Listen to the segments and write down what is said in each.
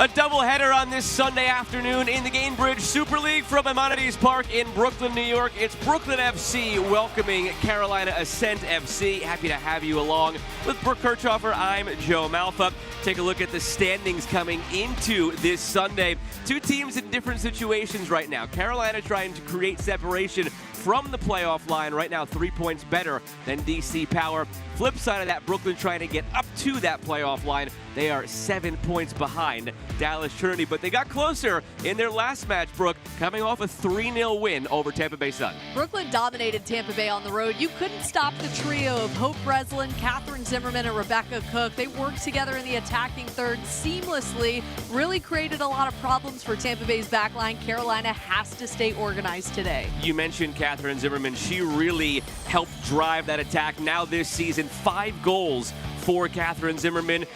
A doubleheader on this Sunday afternoon in the Gainbridge Super League from Maimonides Park in Brooklyn, New York. It's Brooklyn FC welcoming Carolina Ascent FC. Happy to have you along with Brooke Kirchhofer. I'm Joe Malfa. Take a look at the standings coming into this Sunday. Two teams in different situations right now. Carolina trying to create separation from the playoff line. Right now, 3 points better than DC Power. Flip side of that, Brooklyn trying to get up to that playoff line. They are 7 points behind Dallas Trinity, but they got closer in their last match, Brooke, coming off a 3-0 win over Tampa Bay Sun. Brooklyn dominated Tampa Bay on the road. You couldn't stop the trio of Hope Breslin, Catherine Zimmerman, and Rebecca Cook. They worked together in the attacking third seamlessly, really created a lot of problems for Tampa Bay's backline. Carolina has to stay organized today. You mentioned Catherine Zimmerman. She really helped drive that attack. Now this season, 5 goals for Catherine Zimmerman.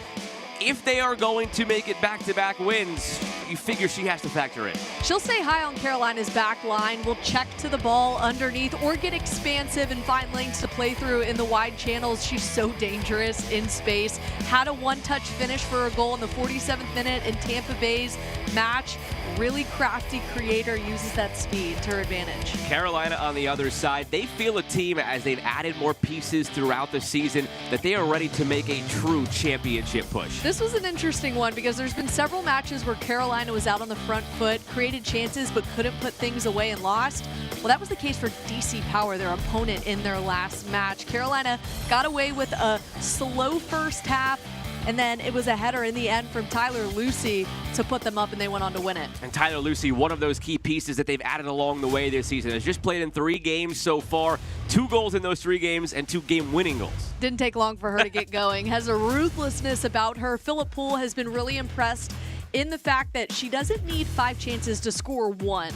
If they are going to make it back-to-back wins, you figure she has to factor in. She'll stay high on Carolina's back line, will check to the ball underneath or get expansive and find lanes to play through in the wide channels. She's so dangerous in space. Had a one-touch finish for a goal in the 47th minute in Tampa Bay's match. Really crafty creator, uses that speed to her advantage. Carolina on the other side, they feel a team as they've added more pieces throughout the season that they are ready to make a true championship push. This was an interesting one because there's been several matches where Carolina was out on the front foot, created chances but couldn't put things away and lost. Well, that was the case for DC Power, their opponent in their last match. Carolina got away with a slow first half, and then it was a header in the end from Tyler Lucy to put them up, and they went on to win it. And Tyler Lucy, one of those key pieces that they've added along the way this season, has just played in 3 games so far, 2 goals in those 3 games, and 2 game-winning goals. Didn't take long for her to get going. Has a ruthlessness about her. Phillip Poole has been really impressed in the fact that she doesn't need 5 chances to score 1.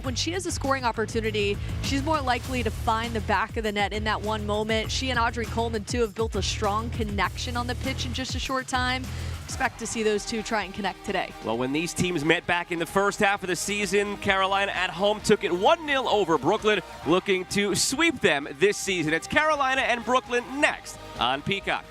When she has a scoring opportunity, she's more likely to find the back of the net in that one moment. She and Audrey Coleman, too, have built a strong connection on the pitch in just a short time. Expect to see those two try and connect today. Well, when these teams met back in the first half of the season, Carolina at home took it 1-0 over Brooklyn, looking to sweep them this season. It's Carolina and Brooklyn next on Peacock.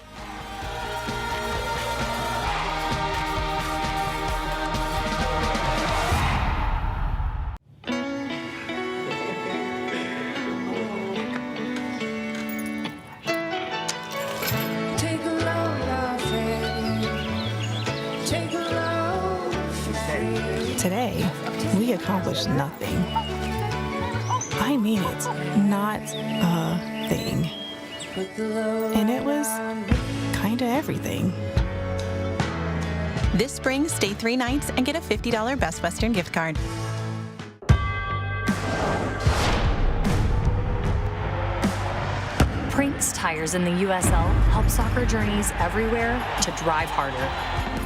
Today, we accomplished nothing. I mean it, not a thing. And it was kinda everything. This spring, stay 3 nights and get a $50 Best Western gift card. Prinks Tires in the USL help soccer journeys everywhere to drive harder.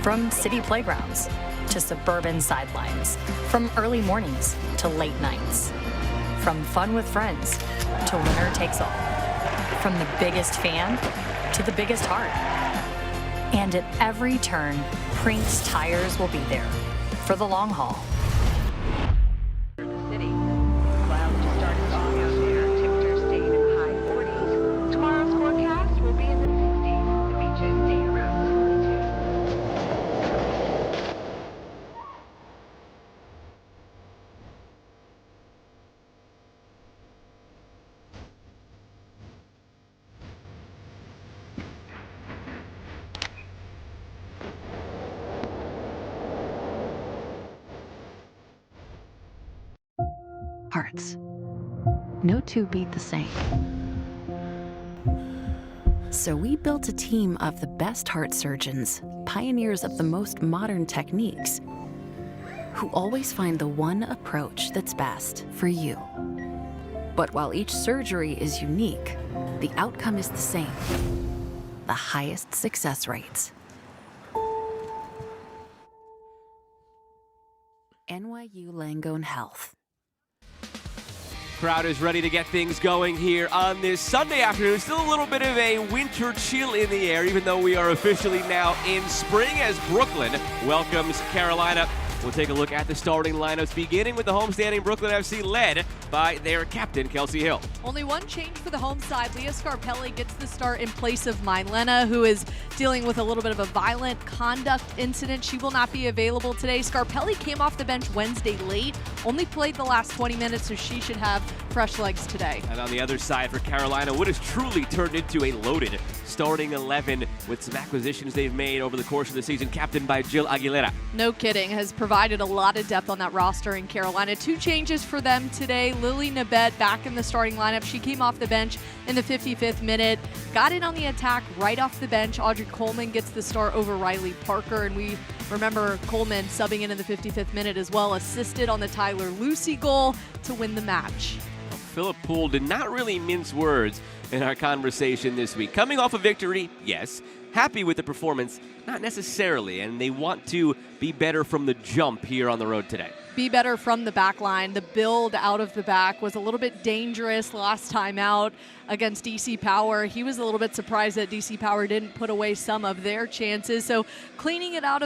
From city playgrounds to suburban sidelines. From early mornings to late nights. From fun with friends to winner takes all. From the biggest fan to the biggest heart. And at every turn, Prinks Tires will be there for the long haul. Hearts. No two beat the same. So we built a team of the best heart surgeons, pioneers of the most modern techniques, who always find the one approach that's best for you. But while each surgery is unique, the outcome is the same. The highest success rates. NYU Langone Health. Crowd is ready to get things going here on this Sunday afternoon. Still a little bit of a winter chill in the air, even though we are officially now in spring as Brooklyn welcomes Carolina. We'll take a look at the starting lineups, beginning with the homestanding Brooklyn FC, led by their captain, Kelsey Hill. Only one change for the home side. Leah Scarpelli gets the start in place of Mylena, who is dealing with a little bit of a violent conduct incident. She will not be available today. Scarpelli came off the bench Wednesday late, only played the last 20 minutes, so she should have fresh legs today. And on the other side for Carolina, what has truly turned into a loaded starting 11 with some acquisitions they've made over the course of the season, captained by Jill Aguilera. No kidding, has provided a lot of depth on that roster in Carolina. Two changes for them today. Lily Nabet back in the starting lineup. She came off the bench in the 55th minute, got in on the attack right off the bench. Audrey Coleman gets the start over Riley Parker, and we remember Coleman subbing in the 55th minute as well, assisted on the Tyler Lucy goal to win the match. Philip Poole did not really mince words in our conversation this week. Coming off a victory, yes. Happy with the performance, not necessarily, and they want to be better from the jump here on the road today. Be better from the back line. The build out of the back was a little bit dangerous last time out against DC Power. He was a little bit surprised that DC Power didn't put away some of their chances. So cleaning it up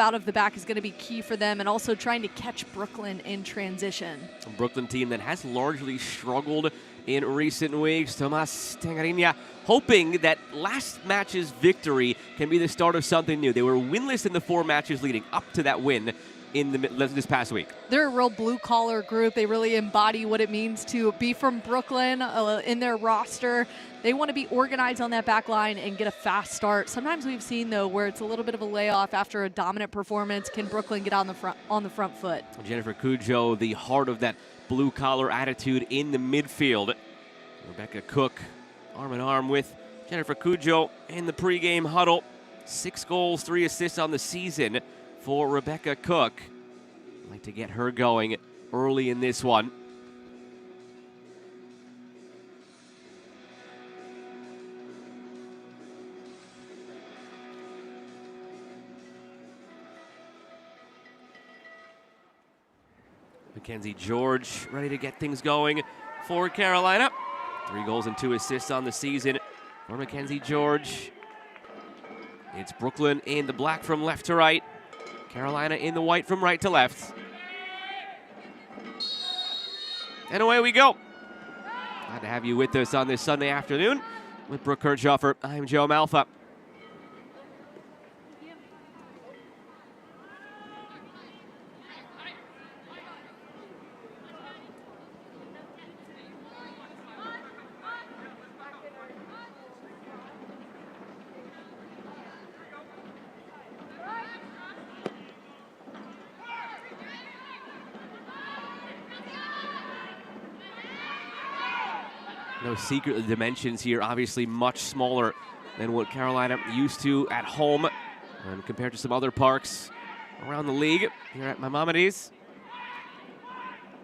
out of the back is going to be key for them, and also trying to catch Brooklyn in transition. A Brooklyn team that has largely struggled in recent weeks. Tomas Tangariña hoping that last match's victory can be the start of something new. They were winless in the 4 matches leading up to that win this past week. They're a real blue-collar group. They really embody what it means to be from Brooklyn in their roster. They want to be organized on that back line and get a fast start. Sometimes we've seen, though, where it's a little bit of a layoff after a dominant performance. Can Brooklyn get on the front foot? Jennifer Cujo, the heart of that blue-collar attitude in the midfield. Rebecca Cook, arm in arm with Jennifer Cujo in the pregame huddle. 6 goals, 3 assists on the season for Rebecca Cook. I'd like to get her going early in this one. Mackenzie George ready to get things going for Carolina. 3 goals and 2 assists on the season for Mackenzie George. It's Brooklyn in the black from left to right. Carolina in the white from right to left. And away we go. Glad to have you with us on this Sunday afternoon. With Brooke Kirchhofer, I'm Joe Malfa. No secret, the dimensions here obviously much smaller than what Carolina used to at home and compared to some other parks around the league here at Maimonides.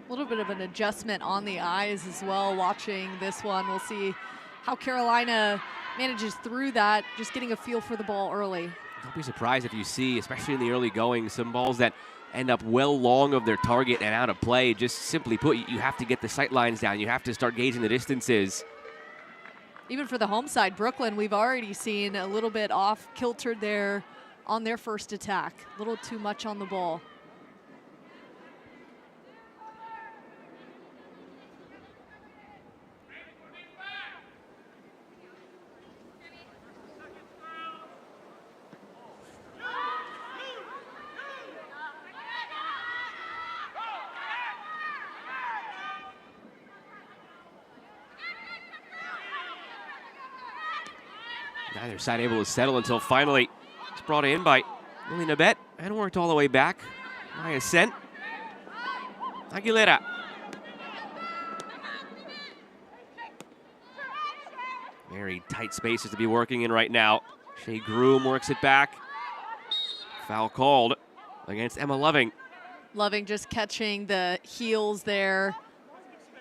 A little bit of an adjustment on the eyes as well watching this one. We'll see how Carolina manages through that, just getting a feel for the ball early. Don't be surprised if you see, especially in the early going, some balls that end up well long of their target and out of play. Just simply put, you have to get the sight lines down. You have to start gauging the distances. Even for the home side, Brooklyn, we've already seen a little bit off kiltered there on their first attack. A little too much on the ball. Neither side able to settle until finally it's brought in by Lily Nabet and worked all the way back by Ascent. Aguilera. Very tight spaces to be working in right now. Shea Groom works it back. Foul called against Emma Loving. Loving just catching the heels there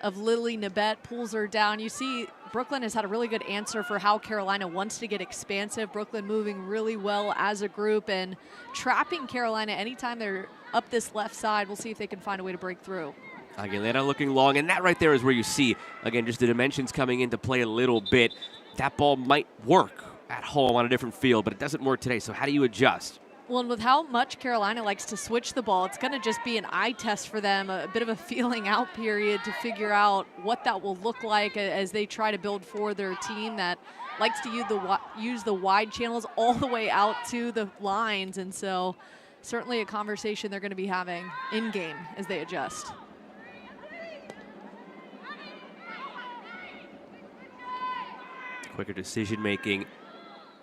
of Lily Nabet, pulls her down. You see Brooklyn has had a really good answer for how Carolina wants to get expansive. Brooklyn moving really well as a group and trapping Carolina anytime they're up this left side. We'll see if they can find a way to break through. Aguilera looking long, and that right there is where you see, again, just the dimensions coming into play a little bit. That ball might work at home on a different field, but it doesn't work today, so how do you adjust? Well, and with how much Carolina likes to switch the ball, it's going to just be an eye test for them, a bit of a feeling out period to figure out what that will look like as they try to build for their team that likes to use the wide channels all the way out to the lines. And so certainly a conversation they're going to be having in game as they adjust. Quicker decision making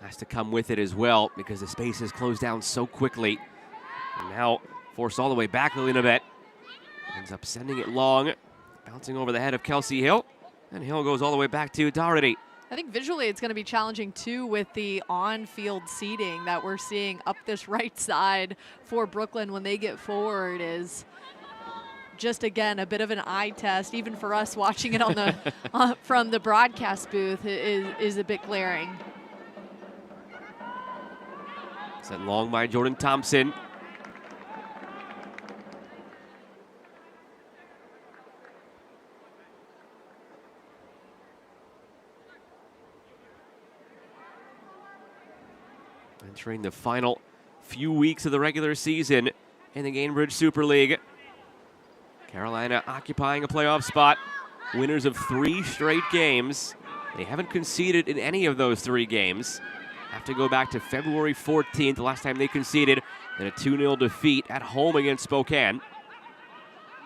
has to come with it as well because the space has closed down so quickly. And now forced all the way back a little bit. Ends up sending it long, bouncing over the head of Kelsey Hill. And Hill goes all the way back to Doherty. I think visually it's going to be challenging too with the on-field seating that we're seeing up this right side for Brooklyn when they get forward is just, again, a bit of an eye test, even for us watching it on the from the broadcast booth is a bit glaring. Sent long by Jordan Thompson. Entering the final few weeks of the regular season in the Gainbridge Super League. Carolina occupying a playoff spot. Winners of 3 straight games. They haven't conceded in any of those 3 games. Have to go back to February 14th, the last time they conceded, then a 2-0 defeat at home against Spokane.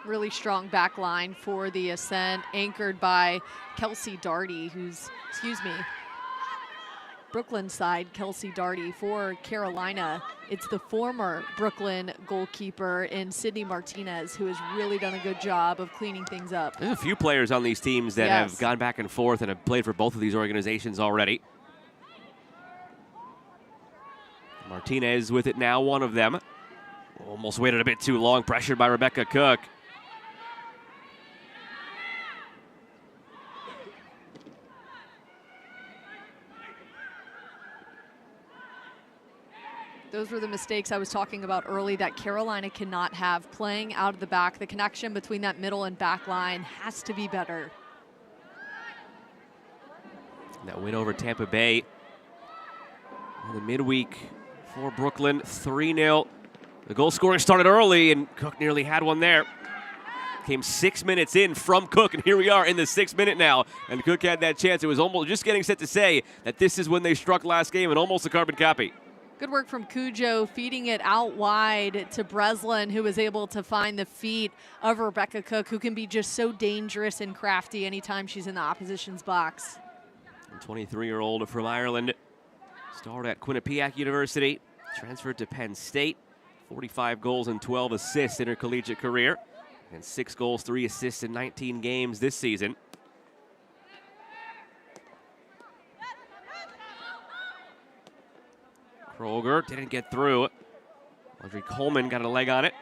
Really strong back line for the Ascent, anchored by Kelsey Darty, who's, Brooklyn side, Kelsey Darty. For Carolina, it's the former Brooklyn goalkeeper in Sydney Martinez, who has really done a good job of cleaning things up. There's a few players on these teams that have gone back and forth and have played for both of these organizations already. Martinez with it now, one of them. Almost waited a bit too long, pressured by Rebecca Cook. Those were the mistakes I was talking about early that Carolina cannot have. Playing out of the back, the connection between that middle and back line has to be better. That win over Tampa Bay in the midweek for Brooklyn, 3-0. The goal scoring started early, and Cook nearly had one there. Came 6 minutes in from Cook, and here we are in the 6th minute now. And Cook had that chance. It was almost just getting set to say that this is when they struck last game, and almost a carbon copy. Good work from Cujo, feeding it out wide to Breslin, who was able to find the feet of Rebecca Cook, who can be just so dangerous and crafty anytime she's in the opposition's box. 23-year-old from Ireland. Started at Quinnipiac University, transferred to Penn State. 45 goals and 12 assists in her collegiate career. And 6 goals, 3 assists in 19 games this season. Kroger didn't get through. Audrey Coleman got a leg on it.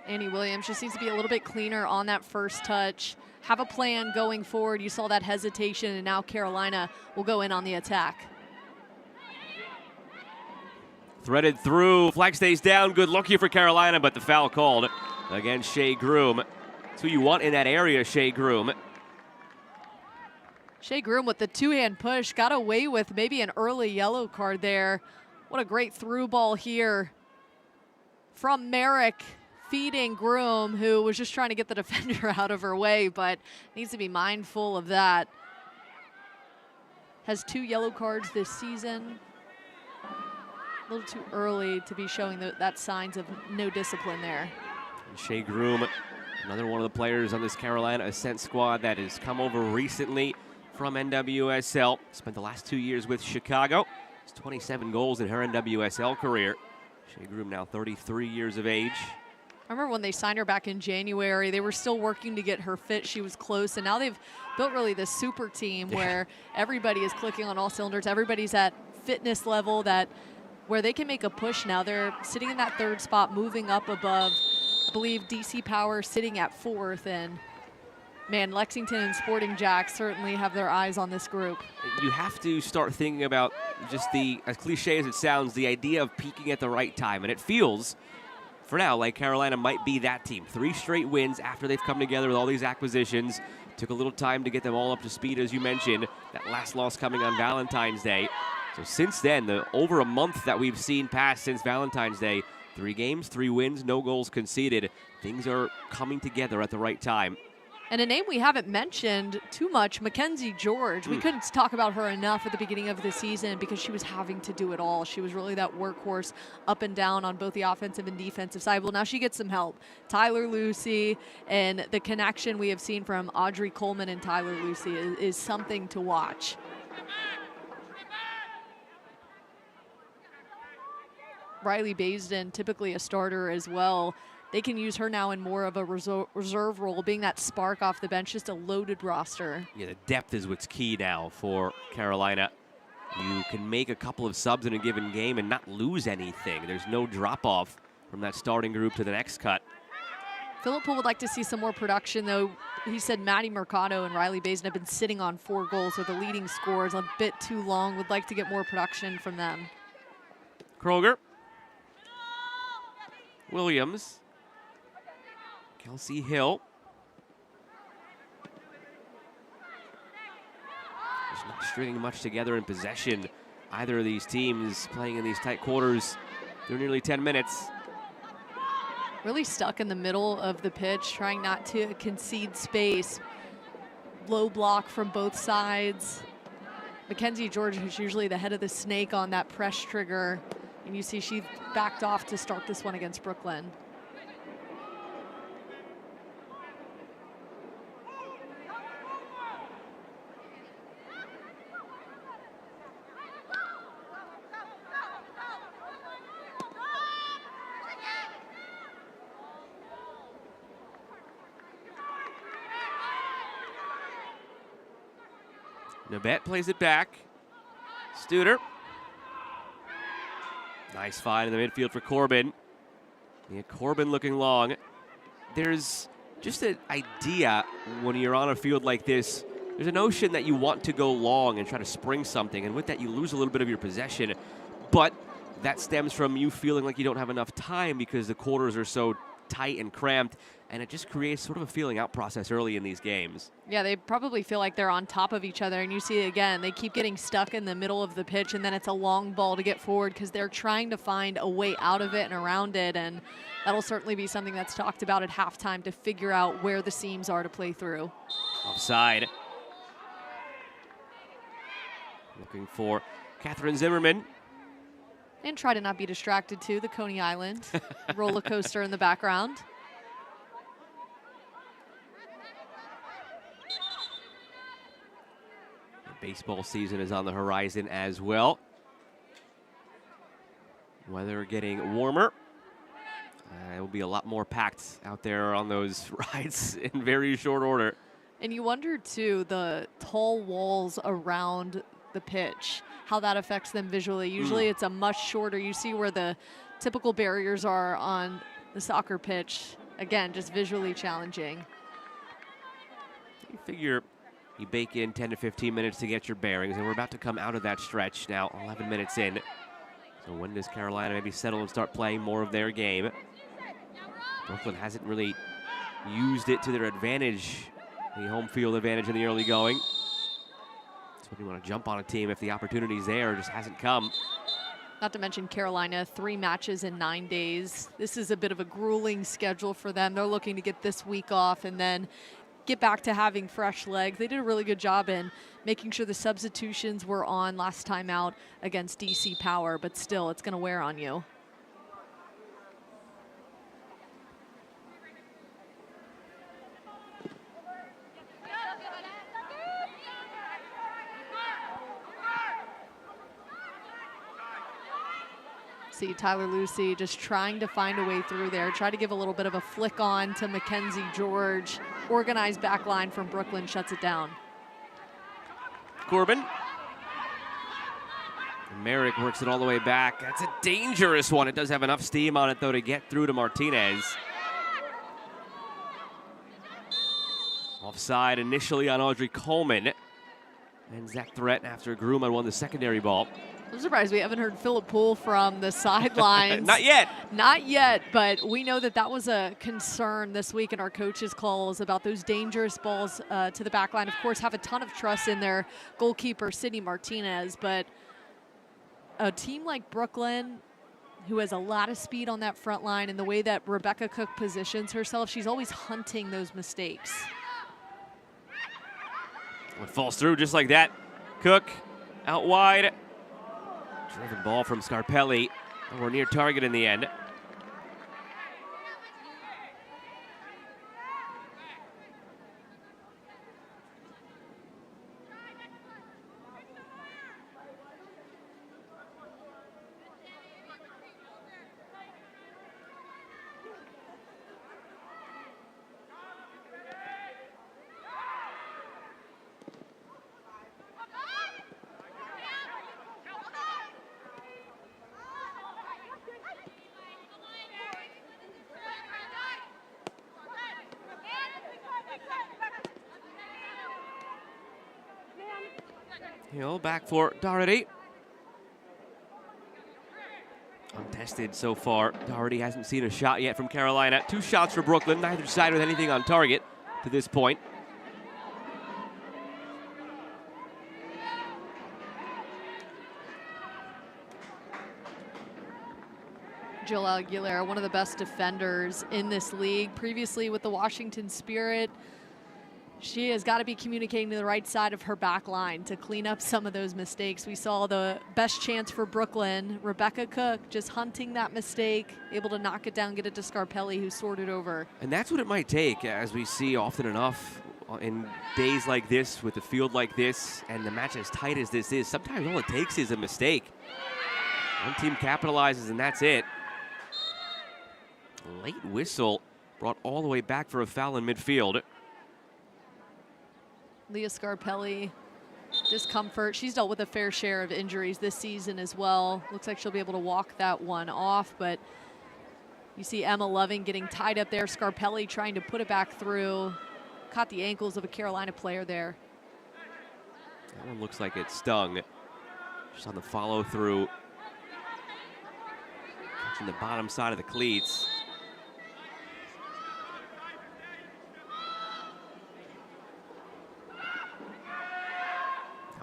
Annie Williams just needs to be a little bit cleaner on that first touch. Have a plan going forward. You saw that hesitation, and now Carolina will go in on the attack. Threaded through, flag stays down, good look here for Carolina, but the foul called against Shea Groom. That's who you want in that area, Shea Groom. Shea Groom with the 2-hand push, got away with maybe an early yellow card there. What a great through ball here from Merrick, feeding Groom, who was just trying to get the defender out of her way, but needs to be mindful of that. Has 2 yellow cards this season. A little too early to be showing that signs of no discipline there. And Shea Groom, another one of the players on this Carolina Ascent squad that has come over recently from NWSL. Spent the last 2 years with Chicago. Has 27 goals in her NWSL career. Shea Groom now 33 years of age. I remember when they signed her back in January, they were still working to get her fit. She was close, and now they've built really this super team where everybody is clicking on all cylinders. Everybody's at fitness level where they can make a push now. They're sitting in that 3rd spot, moving up above, I believe, DC Power sitting at 4th, and man, Lexington and Sporting Jacks certainly have their eyes on this group. You have to start thinking about just as cliche as it sounds, the idea of peaking at the right time. And it feels, for now, like Carolina might be that team. 3 straight wins after they've come together with all these acquisitions. Took a little time to get them all up to speed, as you mentioned. That last loss coming on Valentine's Day. So since then, over a month that we've seen pass since Valentine's Day, 3 games, 3 wins, no goals conceded. Things are coming together at the right time. And a name we haven't mentioned too much, Mackenzie George. We couldn't talk about her enough at the beginning of the season because she was having to do it all. She was really that workhorse up and down on both the offensive and defensive side. Well, now she gets some help. Tyler Lucy, and the connection we have seen from Audrey Coleman and Tyler Lucy is something to watch. Riley Baisden, typically a starter as well. They can use her now in more of a reserve role, being that spark off the bench, just a loaded roster. Yeah, the depth is what's key now for Carolina. You can make a couple of subs in a given game and not lose anything. There's no drop-off from that starting group to the next cut. Philip Poole would like to see some more production, though. He said Maddie Mercado and Riley Baisden have been sitting on 4 goals, so the leading scorers a bit too long. Would like to get more production from them. Kroger. Williams. Kelsey Hill. Just not stringing much together in possession. Either of these teams playing in these tight quarters through nearly 10 minutes. Really stuck in the middle of the pitch, trying not to concede space. Low block from both sides. Mackenzie George, who's usually the head of the snake on that press trigger. And you see she backed off to start this one against Brooklyn. Nabet plays it back. Studer. Nice find in the midfield for Corbin. Yeah, Corbin looking long. There's just an idea when you're on a field like this. There's a notion that you want to go long and try to spring something, and with that you lose a little bit of your possession. But that stems from you feeling like you don't have enough time because the quarters are so tight and cramped, and it just creates sort of a feeling out process early in these games. Yeah, they probably feel like they're on top of each other, and you see again, they keep getting stuck in the middle of the pitch, and then it's a long ball to get forward because they're trying to find a way out of it and around it, and that'll certainly be something that's talked about at halftime to figure out where the seams are to play through. Offside. Looking for Catherine Zimmerman. And try to not be distracted too, the Coney Island roller coaster in the background. The baseball season is on the horizon as well. Weather getting warmer. It will be a lot more packed out there on those rides in very short order. And you wonder too, the tall walls around the pitch, how that affects them visually. Usually it's a much shorter, you see where the typical barriers are on the soccer pitch. Again, just visually challenging. You figure you bake in 10 to 15 minutes to get your bearings, and we're about to come out of that stretch now, 11 minutes in. So when does Carolina maybe settle and start playing more of their game? Brooklyn hasn't really used it to their advantage, the home field advantage in the early going. When you want to jump on a team if the opportunity's there, just hasn't come. Not to mention Carolina, 3 matches in 9 days. This is a bit of a grueling schedule for them. They're looking to get this week off and then get back to having fresh legs. They did a really good job in making sure the substitutions were on last time out against DC Power, but still, it's going to wear on you. See Tyler Lucy just trying to find a way through there. Try to give a little bit of a flick on to Mackenzie George. Organized back line from Brooklyn shuts it down. Corbin. Merrick works it all the way back. That's a dangerous one. It does have enough steam on it, though, to get through to Martinez. Offside initially on Audrey Coleman. And Zach Threat after Grumman won the secondary ball. I'm surprised we haven't heard Philip Poole from the sidelines. Not yet. Not yet, but we know that that was a concern this week in our coaches' calls about those dangerous balls to the back line. Of course, have a ton of trust in their goalkeeper, Sydney Martinez, but a team like Brooklyn, who has a lot of speed on that front line, and the way that Rebecca Cook positions herself, she's always hunting those mistakes. It falls through just like that. Cook out wide. Driven ball from Scarpelli. We're near target in the end. Hill back for Doherty. Untested so far. Doherty hasn't seen a shot yet from Carolina. 2 shots for Brooklyn, neither side with anything on target to this point. Jill Aguilera, one of the best defenders in this league. Previously with the Washington Spirit, she has got to be communicating to the right side of her back line to clean up some of those mistakes. We saw the best chance for Brooklyn. Rebecca Cook just hunting that mistake, able to knock it down, get it to Scarpelli, who sorted over. And that's what it might take, as we see often enough in days like this, with the field like this, and the match as tight as this is. Sometimes all it takes is a mistake. One team capitalizes, and that's it. Late whistle brought all the way back for a foul in midfield. Leah Scarpelli, discomfort. She's dealt with a fair share of injuries this season as well. Looks like she'll be able to walk that one off, but you see Emma Loving getting tied up there. Scarpelli trying to put it back through. Caught the ankles of a Carolina player there. That one looks like it stung. Just on the follow through. Catching the bottom side of the cleats.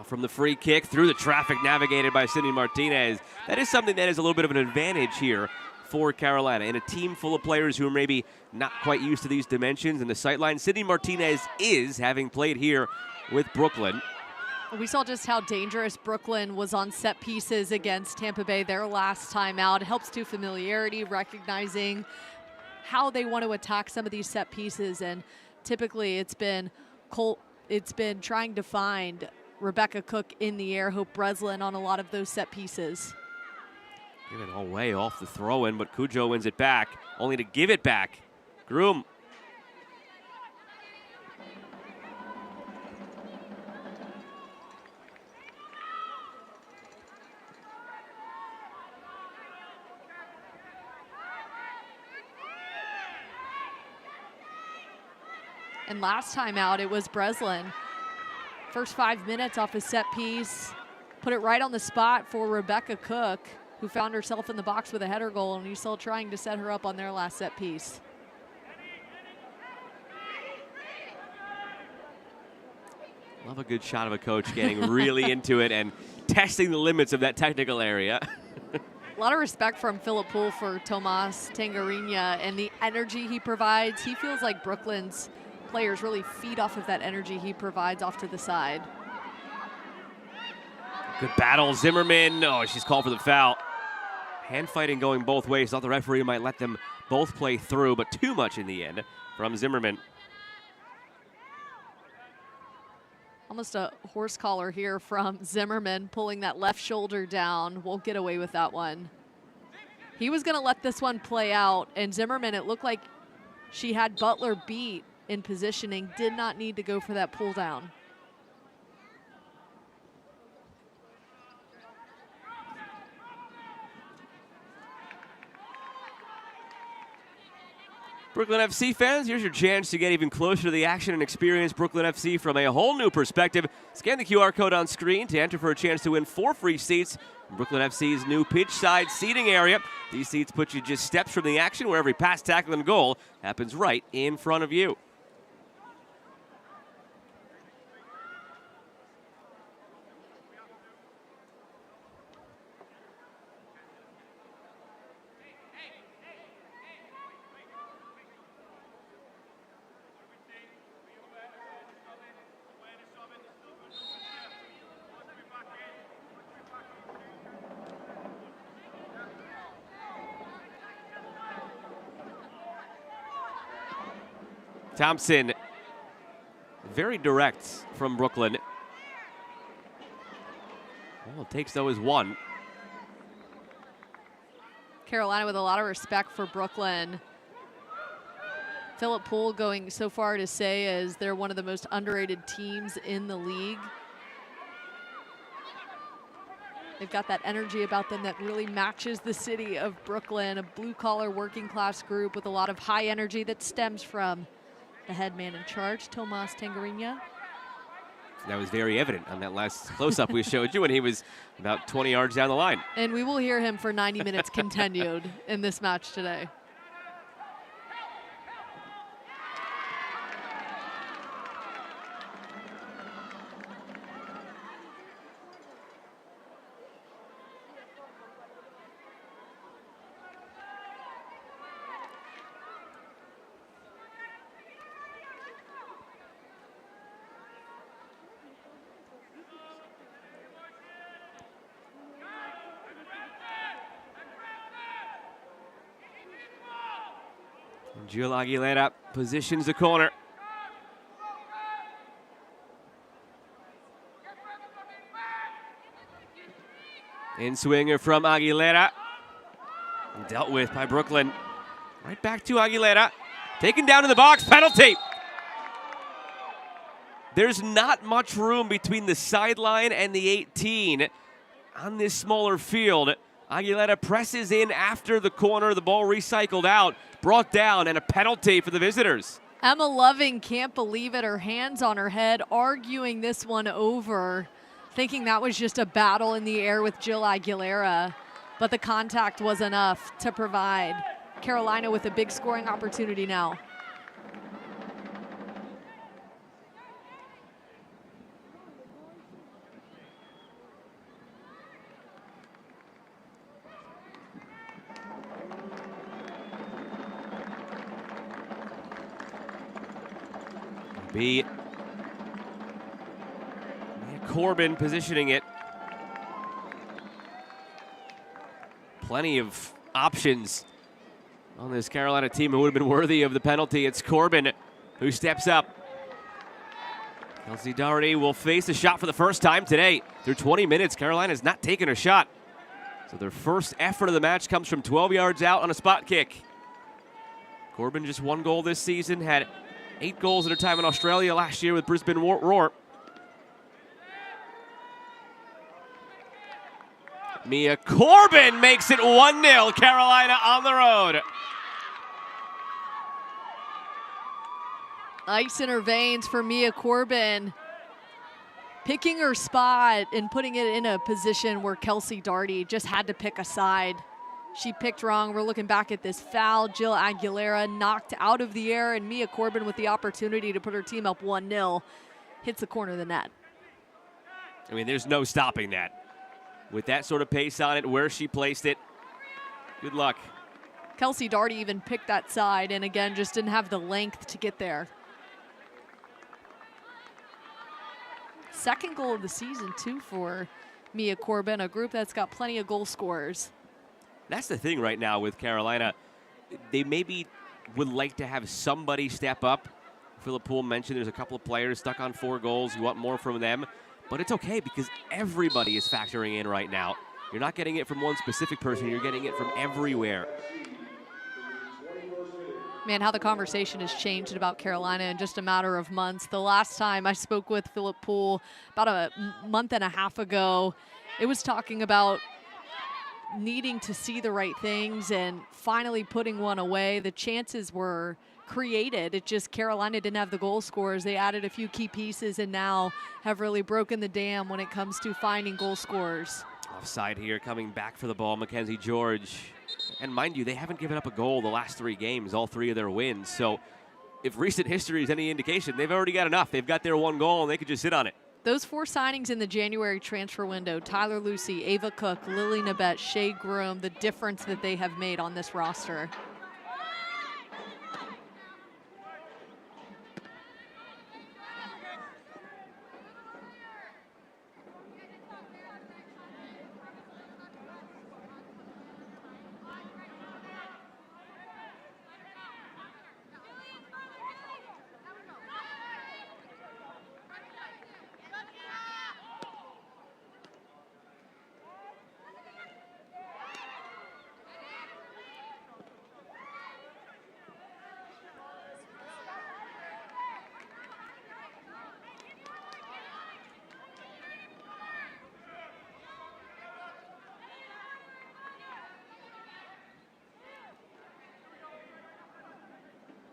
From the free kick through the traffic navigated by Sydney Martinez. That is something that is a little bit of an advantage here for Carolina. In a team full of players who are maybe not quite used to these dimensions and the sightline, Sydney Martinez is, having played here with Brooklyn. We saw just how dangerous Brooklyn was on set pieces against Tampa Bay their last time out. It helps to familiarity, recognizing how they want to attack some of these set pieces. And typically it's been trying to find Rebecca Cook in the air, Hope Breslin on a lot of those set pieces. Given all way off the throw-in, but Cujo wins it back, only to give it back. Groom. And last time out, it was Breslin. First 5 minutes off a set piece, put it right on the spot for Rebecca Cook, who found herself in the box with a header goal, and you saw trying to set her up on their last set piece. Love a good shot of a coach getting really into it and testing the limits of that technical area. A lot of respect from Philip Poole for Tomas Tangarina and the energy he provides. He feels like Brooklyn's players really feed off of that energy he provides off to the side. Good battle, Zimmerman. Oh, she's called for the foul. Hand fighting going both ways. Thought the referee might let them both play through, but too much in the end from Zimmerman. Almost a horse collar here from Zimmerman, pulling that left shoulder down. Won't get away with that one. He was going to let this one play out, and Zimmerman, it looked like she had Butler beat in positioning, did not need to go for that pull down. Brooklyn FC fans, here's your chance to get even closer to the action and experience Brooklyn FC from a whole new perspective. Scan the QR code on screen to enter for a chance to win 4 free seats in Brooklyn FC's new pitch side seating area. These seats put you just steps from the action, where every pass, tackle, and goal happens right in front of you. Thompson, very direct from Brooklyn. All it takes, though, is one. Carolina with a lot of respect for Brooklyn. Philip Poole going so far to say as they're one of the most underrated teams in the league. They've got that energy about them that really matches the city of Brooklyn, a blue-collar working-class group with a lot of high energy that stems from the head man in charge, Tomas Tangarina. That was very evident on that last close-up we showed you when he was about 20 yards down the line. And we will hear him for 90 minutes continued in this match today. Jill Aguilera positions the corner. In swinger from Aguilera. Dealt with by Brooklyn. Right back to Aguilera. Taken down in the box, penalty. There's not much room between the sideline and the 18 on this smaller field. Aguilera presses in after the corner, the ball recycled out, brought down, and a penalty for the visitors. Emma Loving can't believe it, her hands on her head, arguing this one over, thinking that was just a battle in the air with Jill Aguilera, but the contact was enough to provide Carolina with a big scoring opportunity now. Corbin positioning it. Plenty of options on this Carolina team who would have been worthy of the penalty. It's Corbin who steps up. Kelsey Doherty will face a shot for the first time today. Through 20 minutes, Carolina's not taken a shot. So their first effort of the match comes from 12 yards out on a spot kick. Corbin just 1 goal this season, had 8 goals in her time in Australia last year with Brisbane Roar. Mia Corbin makes it 1-0, Carolina on the road. Ice in her veins for Mia Corbin. Picking her spot and putting it in a position where Kelsey Doherty just had to pick a side. She picked wrong. We're looking back at this foul. Jill Aguilera knocked out of the air, and Mia Corbin with the opportunity to put her team up 1-0 hits the corner of the net. I mean, there's no stopping that. With that sort of pace on it, where she placed it, good luck. Kelsey Doherty even picked that side and, again, just didn't have the length to get there. Second goal of the season, too, for Mia Corbin, a group that's got plenty of goal scorers. That's the thing right now with Carolina. They maybe would like to have somebody step up. Philip Poole mentioned there's a couple of players stuck on 4 goals. You want more from them. But it's okay because everybody is factoring in right now. You're not getting it from one specific person. You're getting it from everywhere. Man, how the conversation has changed about Carolina in just a matter of months. The last time I spoke with Philip Poole about a month and a half ago, it was talking about needing to see the right things and finally putting one away. The chances were created. It just Carolina didn't have the goal scorers. They added a few key pieces and now have really broken the dam when it comes to finding goal scorers. Offside here, coming back for the ball, Mackenzie George. And mind you, they haven't given up a goal the last 3 games, all 3 of their wins. So if recent history is any indication, they've already got enough. They've got their 1 goal and they could just sit on it. Those 4 signings in the January transfer window, Tyler Lucy, Ava Cook, Lily Nabet, Shea Groom, the difference that they have made on this roster.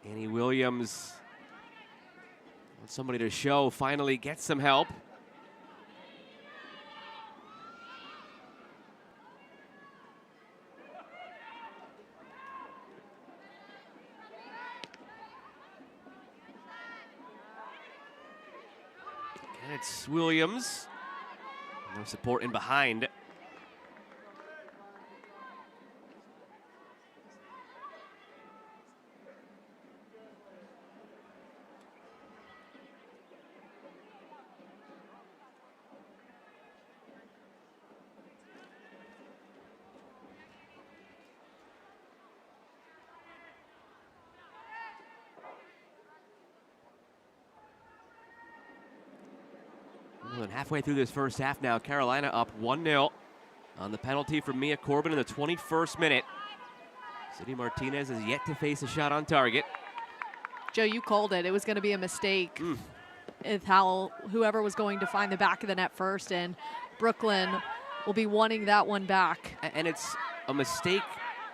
Annie Williams wants somebody to show, finally get some help. And it's Williams. No support in behind. More than halfway through this first half now, Carolina up 1-0 on the penalty from Mia Corbin in the 21st minute. Cindy Martinez has yet to face a shot on target. Joe, you called it. It was going to be a mistake if whoever was going to find the back of the net first, and Brooklyn will be wanting that one back. And it's a mistake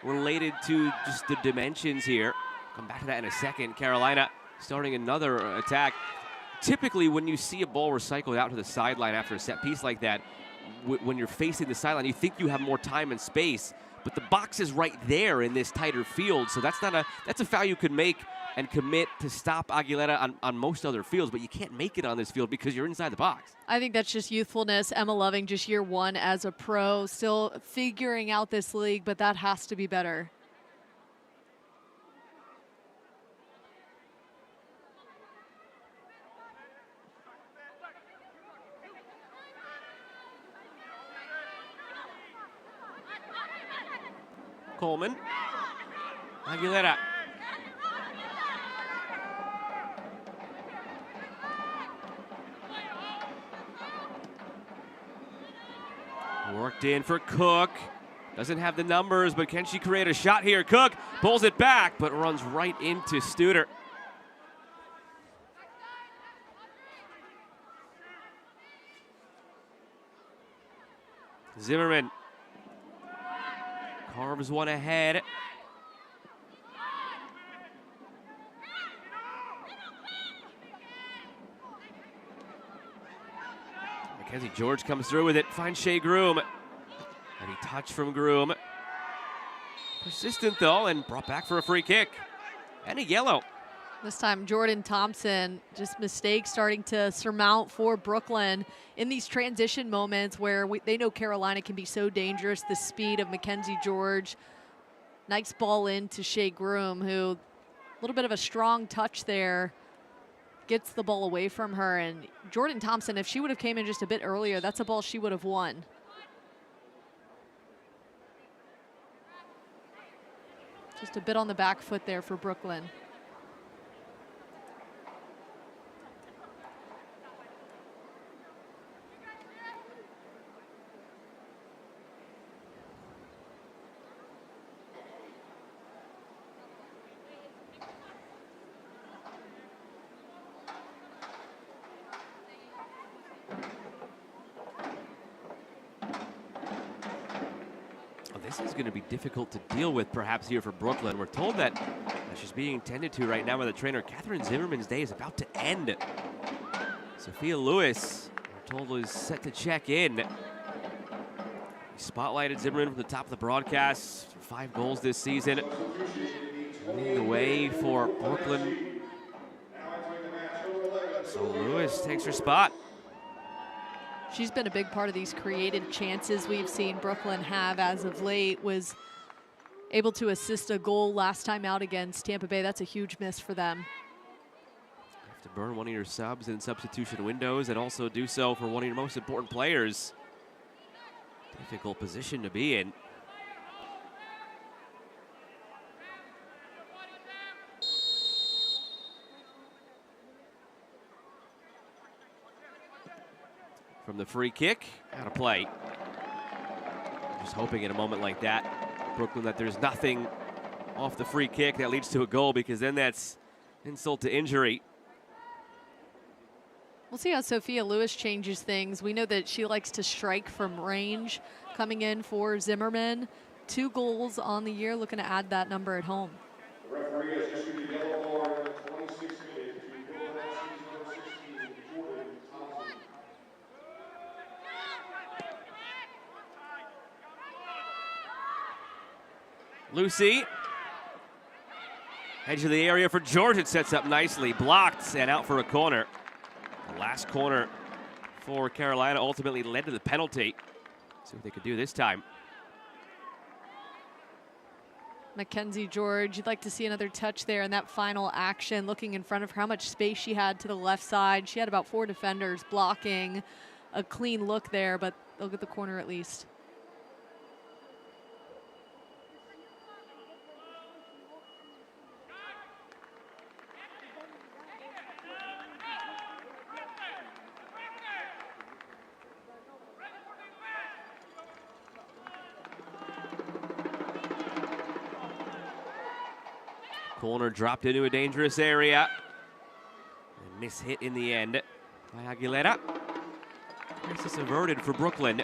related to just the dimensions here. Come back to that in a second. Carolina starting another attack. Typically, when you see a ball recycled out to the sideline after a set piece like that, when you're facing the sideline, you think you have more time and space, but the box is right there in this tighter field, so that's a foul you could make and commit to stop Aguilera on most other fields, but you can't make it on this field because you're inside the box. I think that's just youthfulness. Emma Loving, just year one as a pro, still figuring out this league, but that has to be better. Coleman. Aguilera. Worked in for Cook. Doesn't have the numbers, but can she create a shot here? Cook pulls it back, but runs right into Studer. Zimmerman carves one ahead. Mackenzie George comes through with it, finds Shea Groom. And he touched from Groom. Persistent though, and brought back for a free kick. And a yellow. This time, Jordan Thompson, just mistakes starting to surmount for Brooklyn in these transition moments where they know Carolina can be so dangerous. The speed of Mackenzie George. Nice ball in to Shea Groom, who, a little bit of a strong touch there, gets the ball away from her. And Jordan Thompson, if she would have came in just a bit earlier, that's a ball she would have won. Just a bit on the back foot there for Brooklyn. This is going to be difficult to deal with perhaps here for Brooklyn. We're told that she's being tended to right now by the trainer. Catherine Zimmerman's day is about to end. Sophia Lewis, we're told, is set to check in. We spotlighted Zimmerman from the top of the broadcast. 5 goals this season. Leading the way for Brooklyn. So Lewis takes her spot. She's been a big part of these created chances we've seen Brooklyn have as of late. Was able to assist a goal last time out against Tampa Bay. That's a huge miss for them. Have to burn one of your subs in substitution windows and also do so for one of your most important players. Difficult position to be in. From the free kick, out of play. Just hoping in a moment like that, Brooklyn, that there's nothing off the free kick that leads to a goal, because then that's insult to injury. We'll see how Sophia Lewis changes things. We know that she likes to strike from range. Coming in for Zimmerman, 2 goals on the year, looking to add that number at home. The referee has issued a yellow for Lucy. Edge of the area for George. It sets up nicely. Blocked and out for a corner. The last corner for Carolina ultimately led to the penalty. See what they could do this time. Mackenzie George, you'd like to see another touch there in that final action, looking in front of her, how much space she had to the left side. She had about 4 defenders blocking. A clean look there, but they'll get the corner at least. Corner dropped into a dangerous area. And mishit in the end by Aguilera. This is averted for Brooklyn.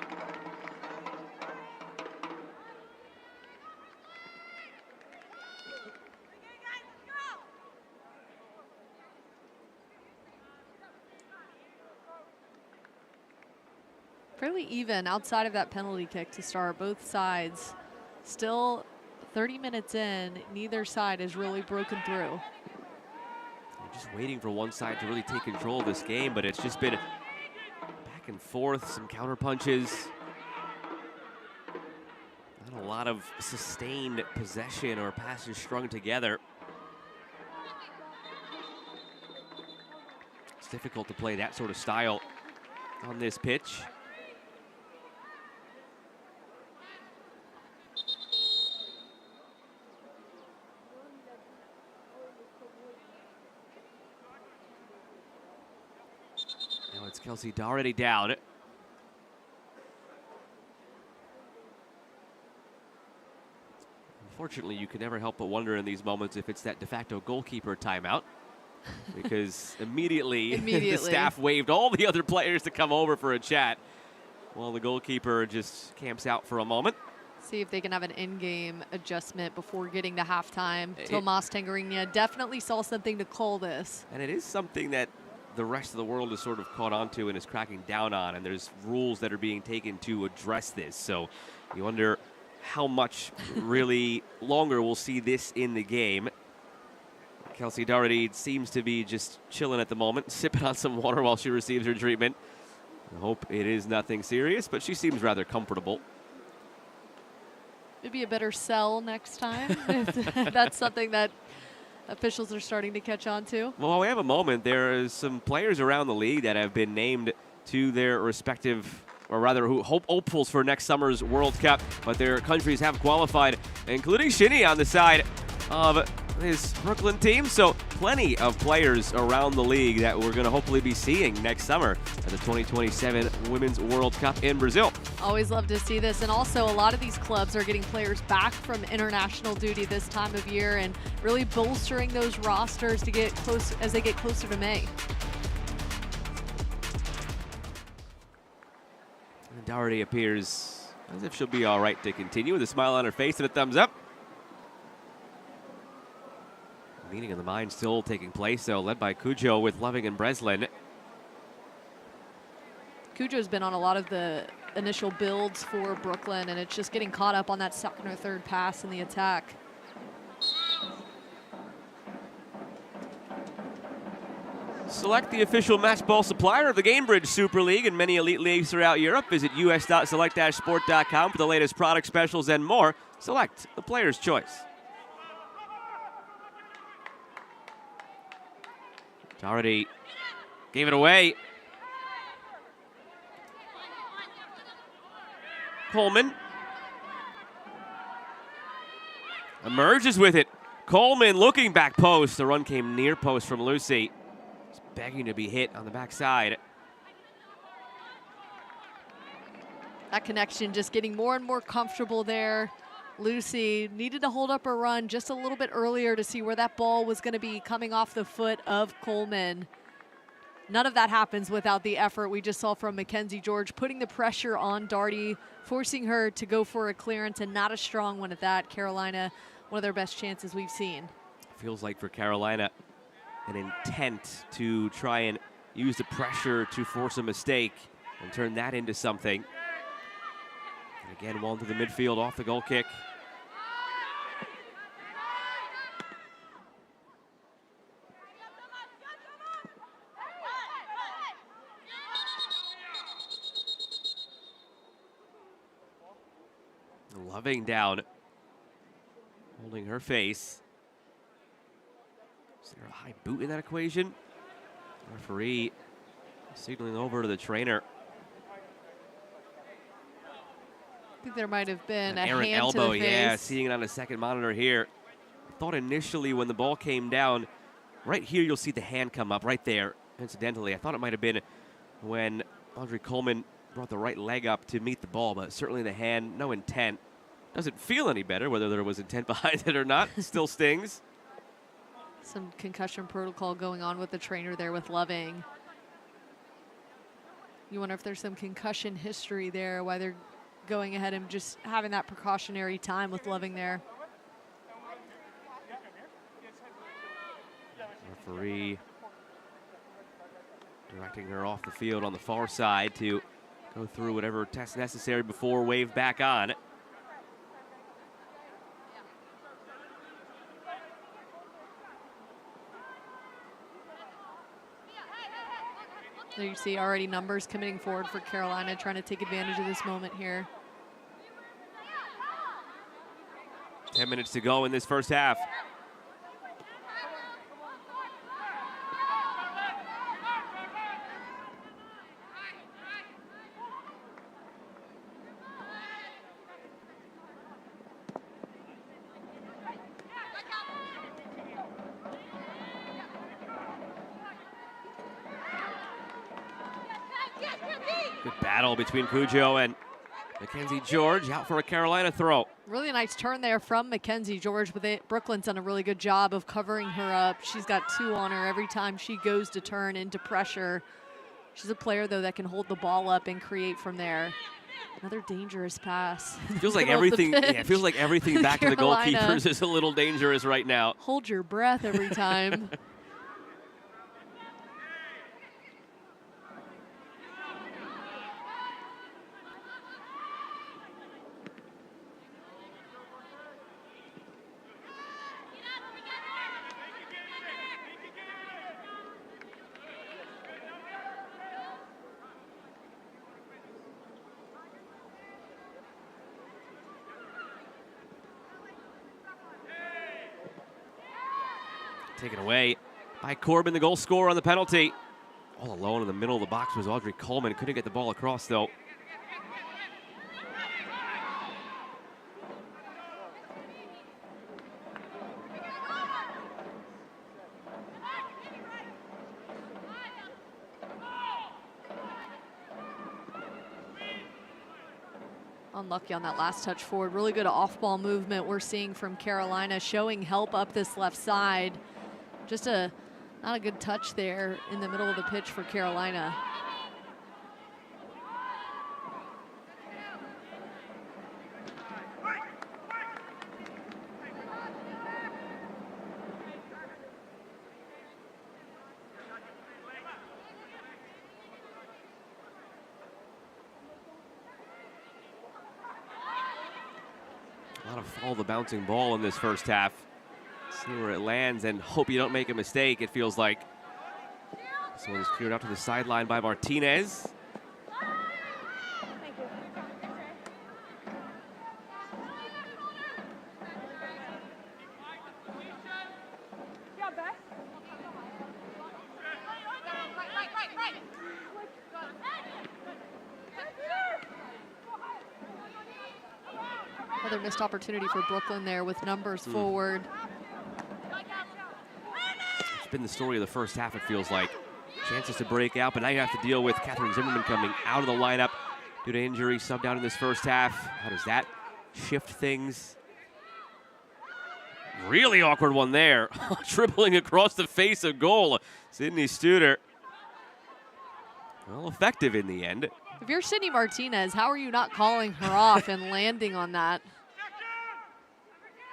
Fairly even outside of that penalty kick to start, both sides. Still 30 minutes in, neither side has really broken through. We're just waiting for one side to really take control of this game, but it's just been back and forth, some counter punches. Not a lot of sustained possession or passes strung together. It's difficult to play that sort of style on this pitch. Now it's Kelsey Doherty down. Unfortunately, you can never help but wonder in these moments if it's that de facto goalkeeper timeout. Because immediately the staff waved all the other players to come over for a chat while the goalkeeper just camps out for a moment. See if they can have an in-game adjustment before getting to halftime. Tomas Tangerina definitely saw something to call this. And it is something that the rest of the world has sort of caught on to and is cracking down on, and there's rules that are being taken to address this. So you wonder how much really longer we'll see this in the game. Kelsey Doherty seems to be just chilling at the moment, sipping on some water while she receives her treatment. I hope it is nothing serious, but she seems rather comfortable. Maybe a better sell next time. That's something that officials are starting to catch on to. Well, while we have a moment, there is some players around the league that have been named to their respective, or rather hopefuls for next summer's World Cup, but their countries have qualified, including Shinny on the side of his Brooklyn team. So plenty of players around the league that we're going to hopefully be seeing next summer at the 2027 Women's World Cup in Brazil. Always love to see this. And also a lot of these clubs are getting players back from international duty this time of year and really bolstering those rosters to get close as they get closer to May. And Doherty appears as if she'll be all right to continue with a smile on her face and a thumbs up. Meeting of the mind still taking place, though, led by Cujo with Loving and Breslin. Cujo's been on a lot of the initial builds for Brooklyn, and it's just getting caught up on that second or third pass in the attack. Select the official match ball supplier of the Gainbridge Super League and many elite leagues throughout Europe. Visit us.select-sport.com for the latest product specials and more. Select the player's choice. Doherty gave it away. Coleman emerges with it. Coleman looking back post. The run came near post from Lucy. Just begging to be hit on the backside. That connection just getting more and more comfortable there. Lucy needed to hold up her run just a little bit earlier to see where that ball was going to be coming off the foot of Coleman. None of that happens without the effort we just saw from Mackenzie George, putting the pressure on Doherty, forcing her to go for a clearance, and not a strong one at that. Carolina, one of their best chances we've seen. Feels like for Carolina, an intent to try and use the pressure to force a mistake and turn that into something. And again, one to the midfield off the goal kick. Loving down, holding her face. Is there a high boot in that equation? Referee signaling over to the trainer. I think there might have been An a errant hand elbow, to the face. yeah, seeing it on a second monitor here. I thought initially when the ball came down, right here you'll see the hand come up, right there. Incidentally, I thought it might have been when Audrey Coleman brought the right leg up to meet the ball, but certainly the hand, no intent. Doesn't feel any better, whether there was intent behind it or not. Still stings. Some concussion protocol going on with the trainer there with Loving. You wonder if there's some concussion history there, why they're going ahead and just having that precautionary time with Loving there. Referee directing her off the field on the far side to go through whatever test necessary before wave back on. There you see already numbers coming forward for Carolina, trying to take advantage of this moment here. 10 minutes to go in this first half. Good battle between Cujo and Mackenzie George, out for a Carolina throw. Really nice turn there from Mackenzie George, but Brooklyn's done a really good job of covering her up. She's got 2 on her every time she goes to turn into pressure. She's a player, though, that can hold the ball up and create from there. Another dangerous pass. Feels like everything. Yeah, it feels like everything back to the goalkeepers is a little dangerous right now. Hold your breath every time. Taken away by Corbin, the goal scorer on the penalty. All alone in the middle of the box was Audrey Coleman. Couldn't get the ball across, though. Unlucky on that last touch forward. Really good off-ball movement we're seeing from Carolina, showing help up this left side. Just not a good touch there in the middle of the pitch for Carolina. A lot of follow the bouncing ball in this first half. See where it lands and hope you don't make a mistake, it feels like. This one's cleared out to the sideline by Martinez. Another missed opportunity for Brooklyn there with numbers forward. It's been the story of the first half, it feels like. Chances to break out, but now you have to deal with Catherine Zimmerman coming out of the lineup due to injury, subbed out in this first half. How does that shift things? Really awkward one there. Dribbling across the face of goal. Sydney Studer. Well, effective in the end. If you're Sydney Martinez, how are you not calling her off and landing on that?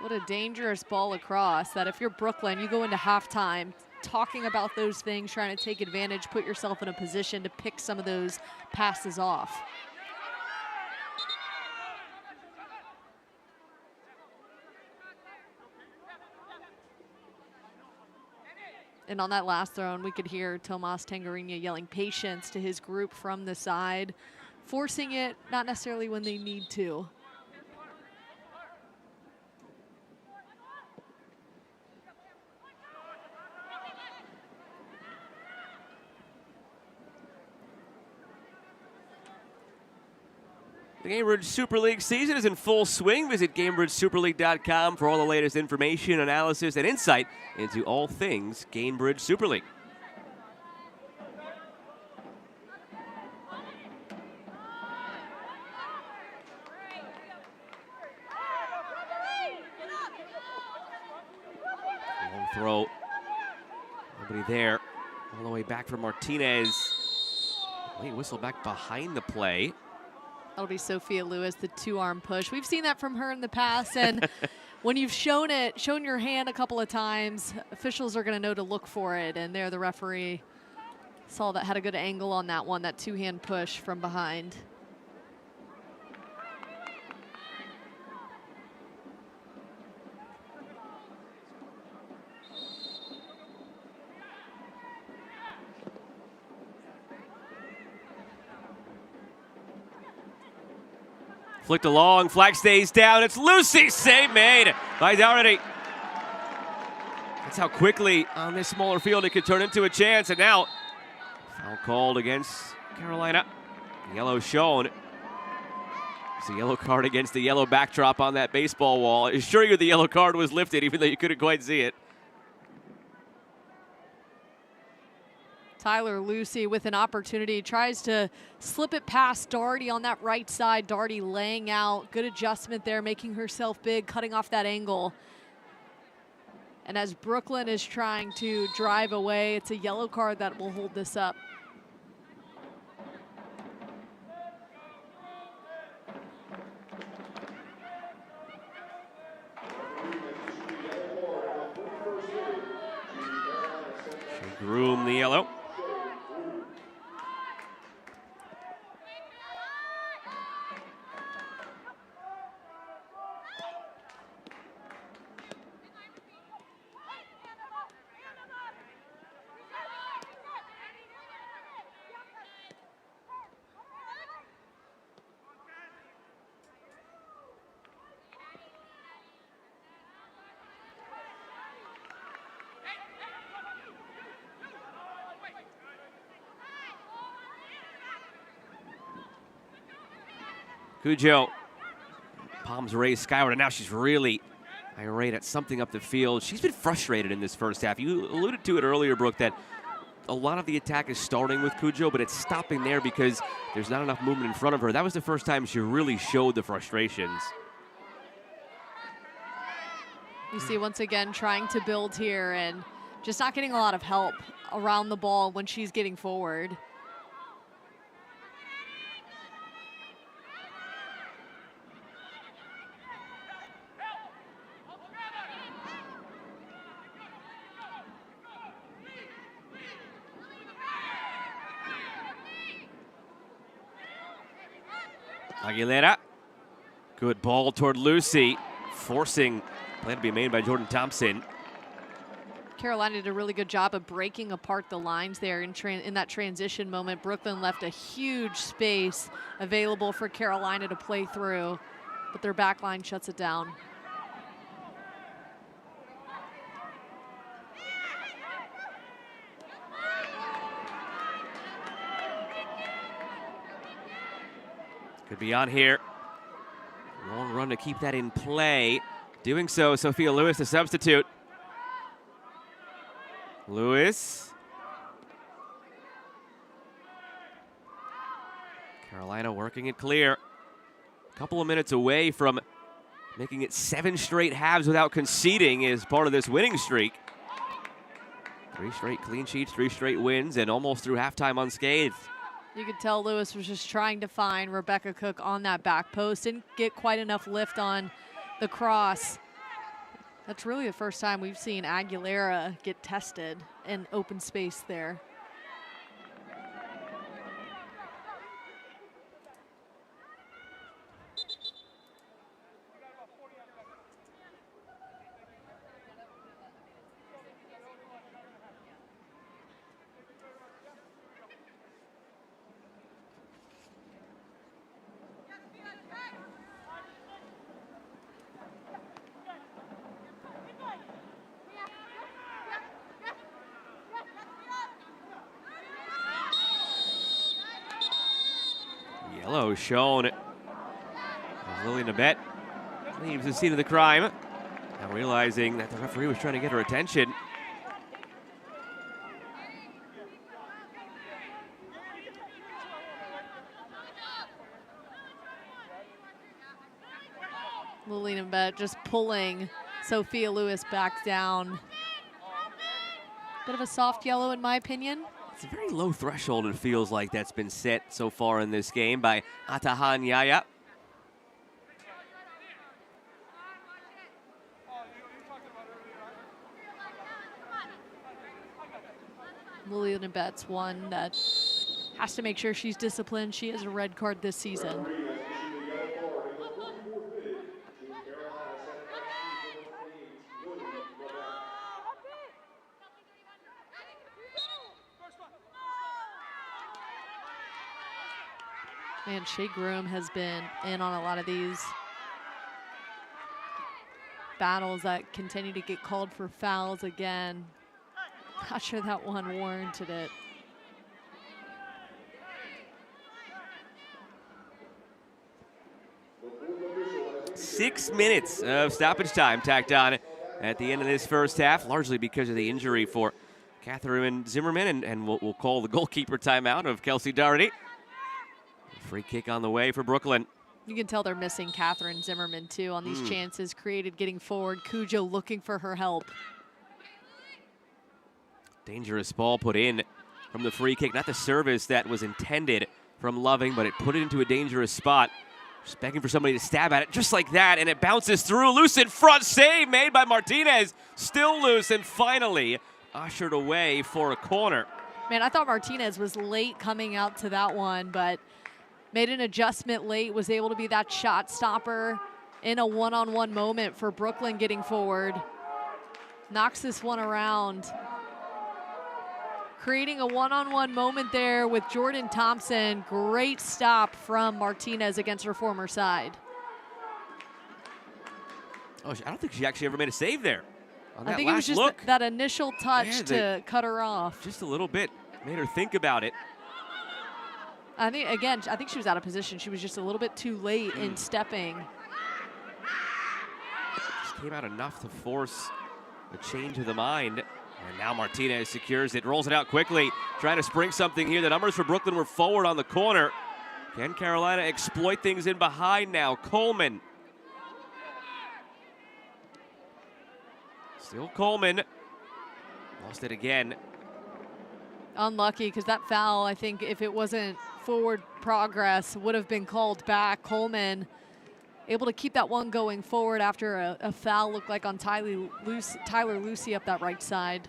What a dangerous ball across that if you're Brooklyn, you go into halftime talking about those things, trying to take advantage, put yourself in a position to pick some of those passes off. And on that last throw, we could hear Tomas Tangarina yelling patience to his group from the side, forcing it, not necessarily when they need to. The Gainbridge Super League season is in full swing. Visit GainbridgeSuperLeague.com for all the latest information, analysis, and insight into all things Gainbridge Super League. Long throw. Nobody there. All the way back from Martinez. Late whistle back behind the play. That'll be Sophia Lewis, the two-arm push. We've seen that from her in the past, and when you've shown your hand a couple of times, officials are going to know to look for it, and there the referee saw that, had a good angle on that one, that two-hand push from behind. Flicked along, flag stays down. It's Lucy, save made by Doherty. That's how quickly on this smaller field it could turn into a chance. And now, foul called against Carolina. Yellow shown. It's a yellow card against the yellow backdrop on that baseball wall. I assure you the yellow card was lifted, even though you couldn't quite see it. Tyler Lucy with an opportunity, tries to slip it past Doherty on that right side. Doherty laying out, good adjustment there, making herself big, cutting off that angle. And as Brooklyn is trying to drive away, it's a yellow card that will hold this up. Groom the yellow. Cujo, palms raised skyward, and now she's really irate at something up the field. She's been frustrated in this first half. You alluded to it earlier, Brooke, that a lot of the attack is starting with Cujo, but it's stopping there because there's not enough movement in front of her. That was the first time she really showed the frustrations. You see once again trying to build here and just not getting a lot of help around the ball when she's getting forward. Aguilera, good ball toward Lucy, forcing play to be made by Jordan Thompson. Carolina did a really good job of breaking apart the lines there in that transition moment. Brooklyn left a huge space available for Carolina to play through, but their back line shuts it down. Could be on here. Long run to keep that in play. Doing so, Sophia Lewis, the substitute. Lewis. Carolina working it clear. A couple of minutes away from making it 7 straight halves without conceding as part of this winning streak. 3 straight clean sheets, 3 straight wins, and almost through halftime unscathed. You could tell Lewis was just trying to find Rebecca Cook on that back post. Didn't get quite enough lift on the cross. That's really the first time we've seen Aguilera get tested in open space there. Yellow shown. Lily Nabet leaves the scene of the crime, now realizing that the referee was trying to get her attention. Lily Nabet just pulling Sophia Lewis back down. Bit of a soft yellow in my opinion. It's a very low threshold, it feels like, that's been set so far in this game by Atahan Yaya. Lily Nabet's one that has to make sure she's disciplined. She has a red card this season. Man, Shea Groom has been in on a lot of these battles that continue to get called for fouls again. Not sure that one warranted it. Six minutes of stoppage time tacked on at the end of this first half, largely because of the injury for Catherine Zimmerman, and we'll call the goalkeeper timeout of Kelsey Doherty. Free kick on the way for Brooklyn. You can tell they're missing Catherine Zimmerman, too, on these chances created getting forward. Cujo looking for her help. Dangerous ball put in from the free kick. Not the service that was intended from Loving, but it put it into a dangerous spot. Just begging for somebody to stab at it just like that, and it bounces through. Loose in front, save made by Martinez. Still loose, and finally ushered away for a corner. Man, I thought Martinez was late coming out to that one, but made an adjustment late, was able to be that shot stopper in a one-on-one moment for Brooklyn getting forward. Knocks this one around. Creating a one-on-one moment there with Jordan Thompson. Great stop from Martinez against her former side. Oh, I don't think she actually ever made a save there. On that I think it was last just look, that initial touch to cut her off. just a little bit made her think about it. I think she was out of position. She was just a little bit too late in stepping. Just came out enough to force a change of the mind. And now Martinez secures it, rolls it out quickly, trying to spring something here. The numbers for Brooklyn were forward on the corner. Can Carolina exploit things in behind now? Coleman. Still Coleman. Lost it again. Unlucky, because that foul, I think if it wasn't forward progress, would have been called back. Coleman able to keep that one going forward after a foul looked like on Tyler Lucy up that right side.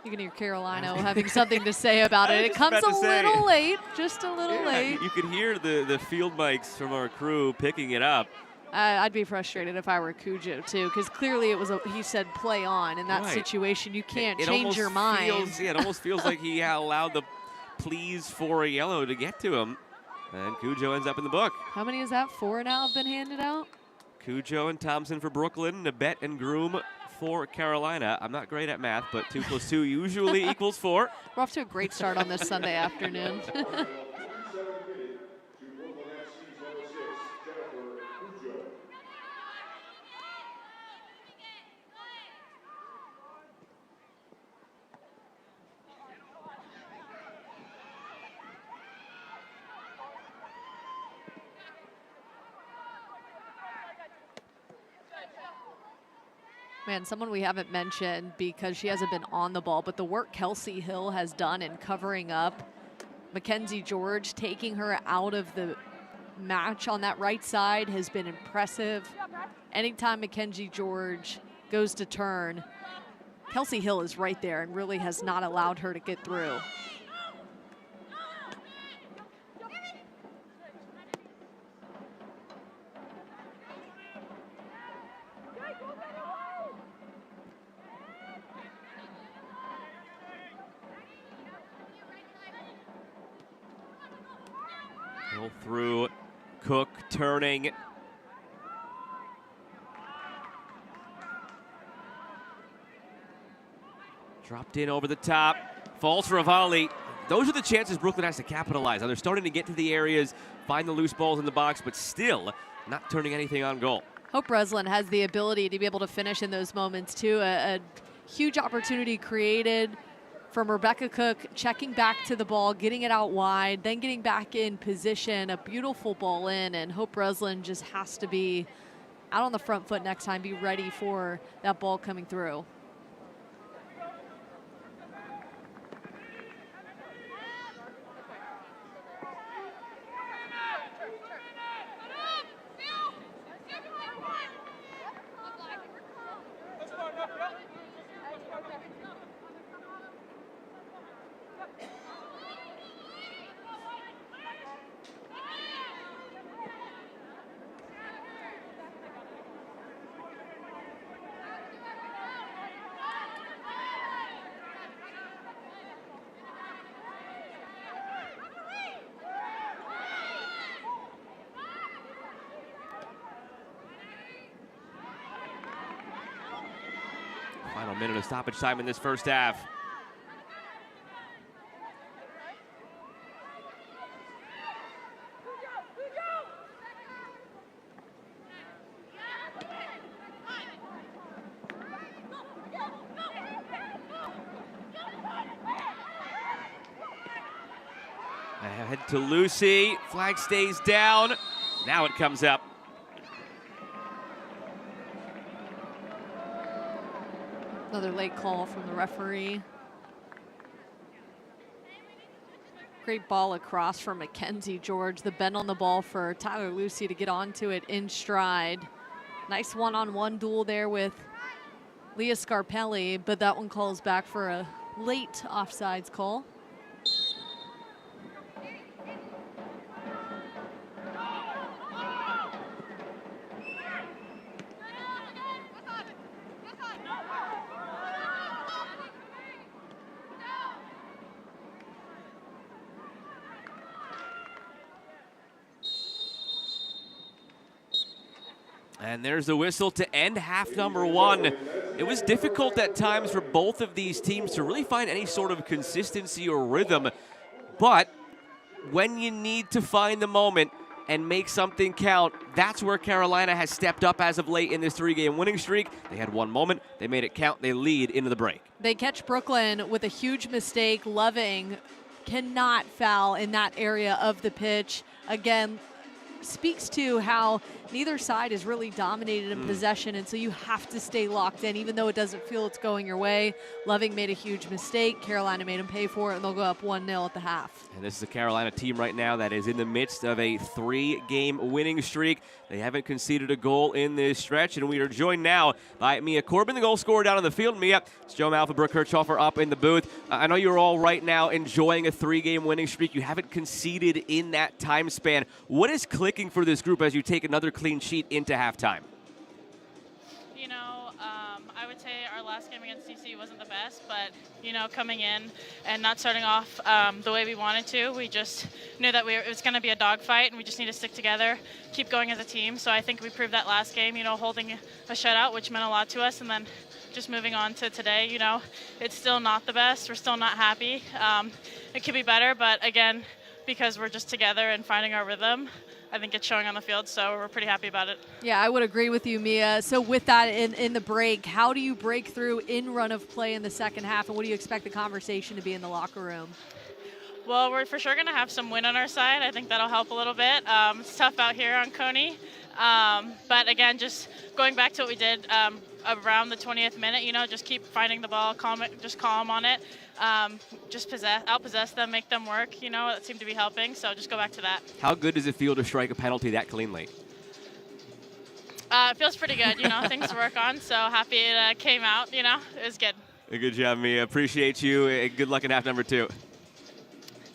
You can hear Carolina having something to say about it. It comes a little late, just a little late. You could hear the field mics from our crew picking it up. I'd be frustrated if I were Cujo too, because clearly it was he said play on in that situation. You can't change your mind. It almost feels like he allowed the pleas for a yellow to get to him, and Cujo ends up in the book. How many is that? 4 now have been handed out? Cujo and Thompson for Brooklyn, Nabet and Groom for Carolina. I'm not great at math, but 2 + 2 usually equals 4. We're off to a great start on this Sunday afternoon. Man, someone we haven't mentioned because she hasn't been on the ball, but the work Kelsey Hill has done in covering up Mackenzie George, taking her out of the match on that right side has been impressive. Anytime Mackenzie George goes to turn, Kelsey Hill is right there and really has not allowed her to get through. Through Cook turning. Dropped in over the top. Falls for a volley. Those are the chances Brooklyn has to capitalize on. They're starting to get to the areas, find the loose balls in the box, but still not turning anything on goal. Hope Breslin has the ability to be able to finish in those moments, too. A huge opportunity created from Rebecca Cook, checking back to the ball, getting it out wide, then getting back in position, a beautiful ball in, and Hope Breslin just has to be out on the front foot next time, be ready for that ball coming through. Final minute of stoppage time in this first half. Ahead to Lucy. Flag stays down. Now it comes up. Another late call from the referee. Great ball across from Mackenzie George. The bend on the ball for Tyler Lucy to get onto it in stride. Nice one-on-one duel there with Leah Scarpelli, but that one calls back for a late offsides call. And there's the whistle to end half number one. It was difficult at times for both of these teams to really find any sort of consistency or rhythm. But when you need to find the moment and make something count, that's where Carolina has stepped up as of late in this three-game winning streak. They had one moment, they made it count, they lead into the break. They catch Brooklyn with a huge mistake. Loving cannot foul in that area of the pitch. Again, speaks to how neither side is really dominated in possession, and so you have to stay locked in even though it doesn't feel it's going your way. Loving made a huge mistake. Carolina made him pay for it, and they'll go up 1-0 at the half. And this is a Carolina team right now that is in the midst of a three-game winning streak. They haven't conceded a goal in this stretch, and we are joined now by Mia Corbin, the goal scorer down on the field. Mia, it's Joe Malfa, Brooke Kirchhofer up in the booth. I know you're all right now enjoying a three-game winning streak. You haven't conceded in that time span. What is clicking for this group as you take another clean sheet into halftime? You know, I would say our last game against DC wasn't the best, but, you know, coming in and not starting off the way we wanted to, we just knew that it was going to be a dogfight, and we just need to stick together, keep going as a team. So I think we proved that last game, you know, holding a shutout, which meant a lot to us, and then just moving on to today, you know, it's still not the best. We're still not happy. It could be better, but again, because we're just together and finding our rhythm, I think it's showing on the field, so we're pretty happy about it. Yeah, I would agree with you, Mia. So with that in the break, how do you break through in run of play in the second half, and what do you expect the conversation to be in the locker room? Well, we're for sure going to have some wind on our side. I think that'll help a little bit. It's tough out here on Coney. But again, just going back to what we did around the 20th minute, you know, just keep finding the ball, just calm on it. Just outpossess them, make them work, you know, it seemed to be helping, so just go back to that. How good does it feel to strike a penalty that cleanly? It feels pretty good, you know, things to work on, so happy it came out, you know, it was good. Good job, Mia. Appreciate you. Good luck in half number two.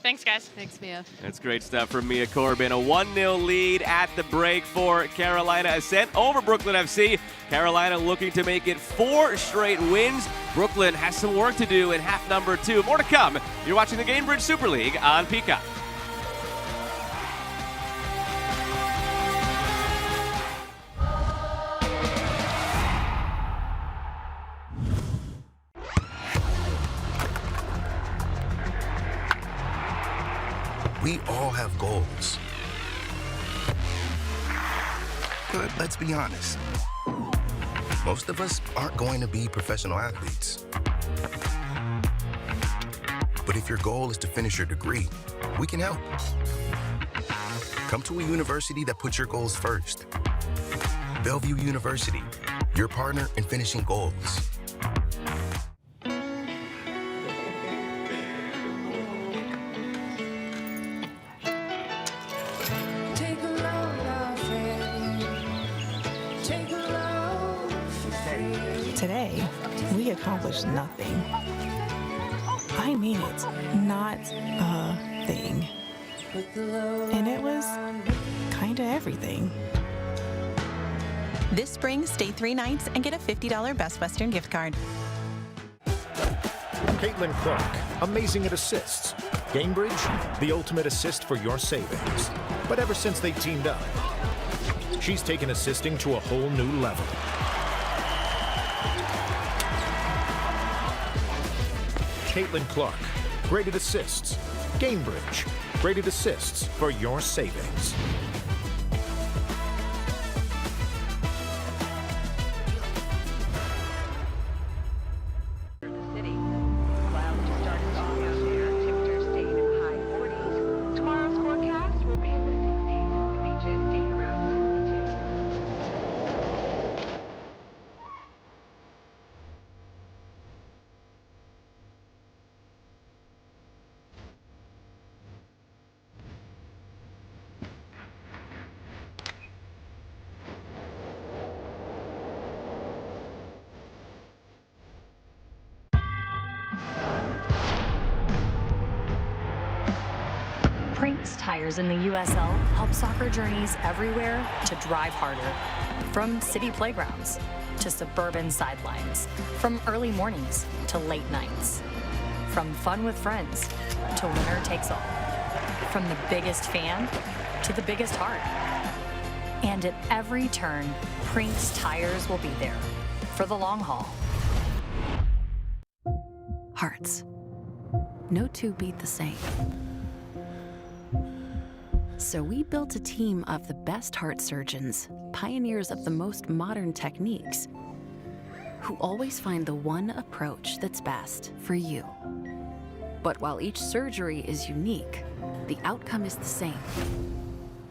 Thanks, guys. Thanks, Mia. That's great stuff from Mia Corbin. A 1-0 lead at the break for Carolina Ascent over Brooklyn FC. Carolina looking to make it 4 straight wins. Brooklyn has some work to do in half number 2. More to come. You're watching the Gainbridge Super League on Peacock. We all have goals. But let's be honest. Most of us aren't going to be professional athletes. But if your goal is to finish your degree, we can help. Come to a university that puts your goals first. Bellevue University, your partner in finishing goals. Today, we accomplished nothing. I mean it, not a thing. And it was kinda everything. This spring, stay 3 nights and get a $50 Best Western gift card. Caitlin Clark, amazing at assists. Gainbridge, the ultimate assist for your savings. But ever since they teamed up, she's taken assisting to a whole new level. Caitlin Clark, graded assists. Gainbridge, graded assists for your savings. Prince tires in the USL help soccer journeys everywhere to drive harder. From city playgrounds to suburban sidelines. From early mornings to late nights. From fun with friends to winner takes all. From the biggest fan to the biggest heart. And at every turn, Prince tires will be there for the long haul. Hearts. No two beat the same. So we built a team of the best heart surgeons, pioneers of the most modern techniques, who always find the one approach that's best for you. But while each surgery is unique, the outcome is the same: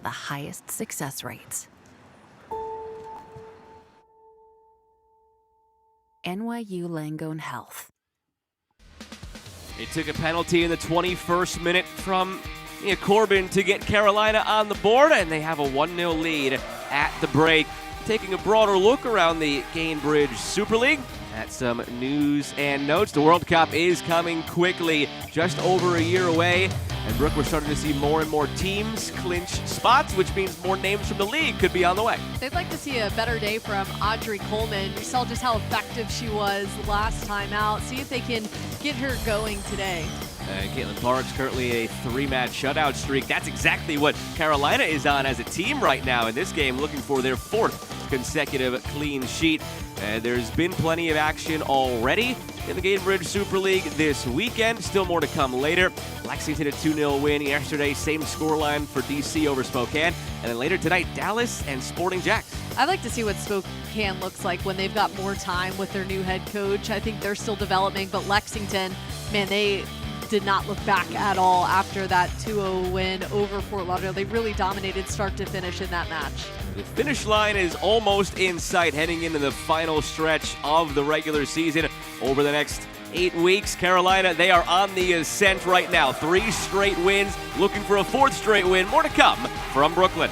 the highest success rates. NYU Langone Health. It took a penalty in the 21st minute from Corbin to get Carolina on the board, and they have a 1-0 lead at the break. Taking a broader look around the Gainbridge Super League at some news and notes. The World Cup is coming quickly, just over a year away. And Brooke, we're starting to see more and more teams clinch spots, which means more names from the league could be on the way. They'd like to see a better day from Audrey Coleman. We saw just how effective she was last time out. See if they can get her going today. Caitlin Clark's currently a 3-match shutout streak. That's exactly what Carolina is on as a team right now in this game, looking for their 4th consecutive clean sheet. There's been plenty of action already in the Gainbridge Super League this weekend. Still more to come later. Lexington a 2-0 win yesterday. Same scoreline for DC over Spokane. And then later tonight, Dallas and Sporting Jacks. I'd like to see what Spokane looks like when they've got more time with their new head coach. I think they're still developing, but Lexington, man, they did not look back at all after that 2-0 win over Fort Lauderdale. They really dominated start to finish in that match. The finish line is almost in sight heading into the final stretch of the regular season. Over the next 8 weeks, Carolina, they are on the ascent right now. 3 straight wins, looking for a 4th straight win. More to come from Brooklyn.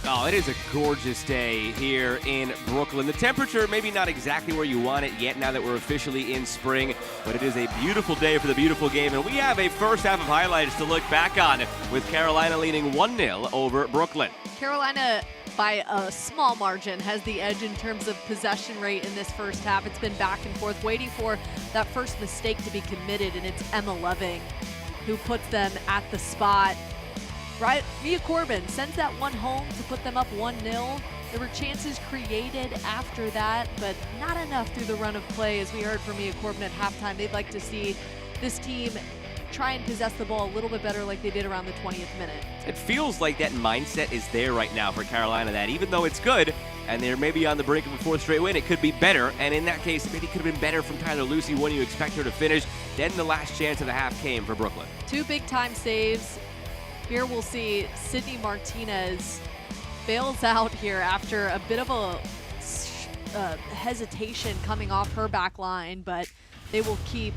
Oh, it is a gorgeous day here in Brooklyn. The temperature maybe not exactly where you want it yet now that we're officially in spring, but it is a beautiful day for the beautiful game, and we have a first half of highlights to look back on with Carolina leading 1-0 over Brooklyn. Carolina, by a small margin, has the edge in terms of possession rate in this first half. It's been back and forth, waiting for that first mistake to be committed, and it's Emma Loving who puts them at the spot. Right, Mia Corbin sends that one home to put them up 1-0. There were chances created after that, but not enough through the run of play. As we heard from Mia Corbin at halftime, they'd like to see this team try and possess the ball a little bit better like they did around the 20th minute. It feels like that mindset is there right now for Carolina, that even though it's good and they're maybe on the brink of a fourth straight win, it could be better. And in that case, maybe it could have been better from Tyler Lucy when you expect her to finish. Then the last chance of the half came for Brooklyn. 2 big-time saves. Here we'll see Sydney Martinez bails out here after a bit of a hesitation coming off her back line, but they will keep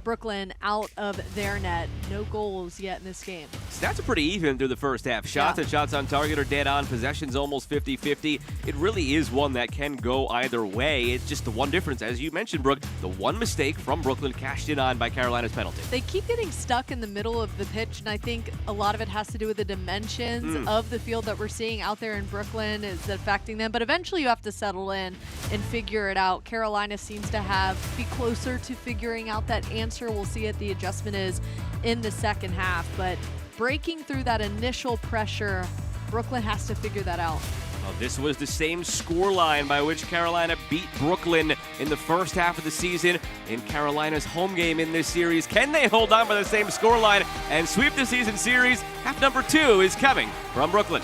Brooklyn out of their net. No goals yet in this game. Stats are pretty even through the first half. Shots and shots on target are dead on. Possession's almost 50-50. It really is one that can go either way. It's just the one difference, as you mentioned, Brooke, the one mistake from Brooklyn cashed in on by Carolina's penalty. They keep getting stuck in the middle of the pitch, and I think a lot of it has to do with the dimensions of the field that we're seeing out there in Brooklyn is affecting them. But eventually you have to settle in and figure it out. Carolina seems to be closer to figuring out that answer. We'll see what the adjustment is in the second half, but breaking through that initial pressure, Brooklyn has to figure that out. Well, this was the same scoreline by which Carolina beat Brooklyn in the first half of the season in Carolina's home game in this series. Can they hold on by the same scoreline and sweep the season series? Half number 2 is coming from Brooklyn.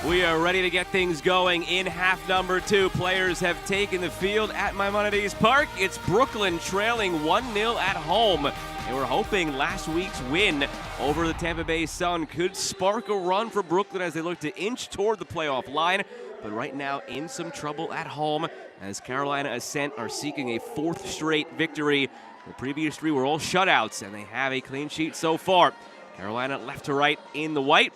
We are ready to get things going in half number 2. Players have taken the field at Maimonides Park. It's Brooklyn trailing 1-0 at home. They were hoping last week's win over the Tampa Bay Sun could spark a run for Brooklyn as they look to inch toward the playoff line. But right now in some trouble at home as Carolina Ascent are seeking a 4th straight victory. The previous 3 were all shutouts, and they have a clean sheet so far. Carolina left to right in the white.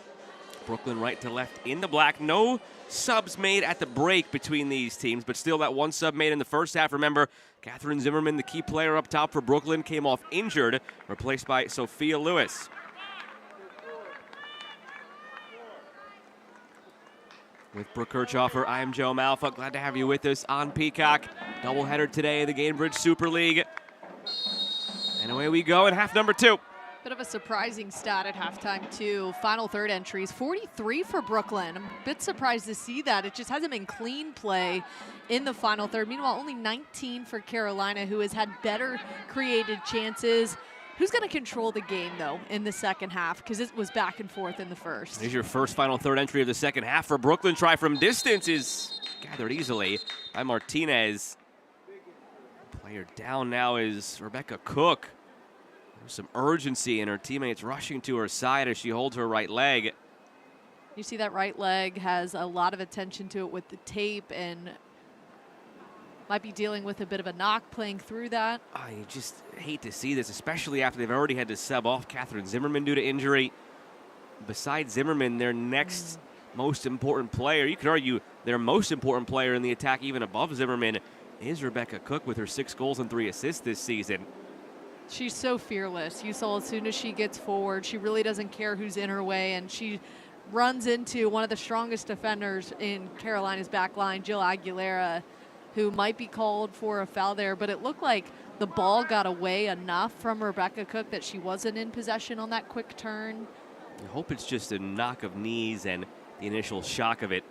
Brooklyn right to left in the black. No subs made at the break between these teams, but still that one sub made in the first half. Remember, Catherine Zimmerman, the key player up top for Brooklyn, came off injured, replaced by Sophia Lewis. With Brooke Kirchhofer, I am Joe Malfa. Glad to have you with us on Peacock. Doubleheader today, the Gainbridge Super League. And away we go in half number 2. Bit of a surprising stat at halftime, too. Final third entries, 43 for Brooklyn. I'm a bit surprised to see that. It just hasn't been clean play in the final third. Meanwhile, only 19 for Carolina, who has had better created chances. Who's going to control the game, though, in the second half? Because it was back and forth in the first. Here's your first final third entry of the second half for Brooklyn. Try from distance is gathered easily by Martinez. Player down now is Rebecca Cook. There's some urgency in her teammates rushing to her side as she holds her right leg. You see that right leg has a lot of attention to it with the tape and might be dealing with a bit of a knock playing through that. I just hate to see this, especially after they've already had to sub off Catherine Zimmerman due to injury. Besides Zimmerman, their next most important player, you could argue their most important player in the attack, even above Zimmerman, is Rebecca Cook with her 6 goals and 3 assists this season. She's so fearless. You saw as soon as she gets forward, she really doesn't care who's in her way, and she runs into one of the strongest defenders in Carolina's back line, Jill Aguilera, who might be called for a foul there, but it looked like the ball got away enough from Rebecca Cook that she wasn't in possession on that quick turn. I hope it's just a knock of knees and the initial shock of it.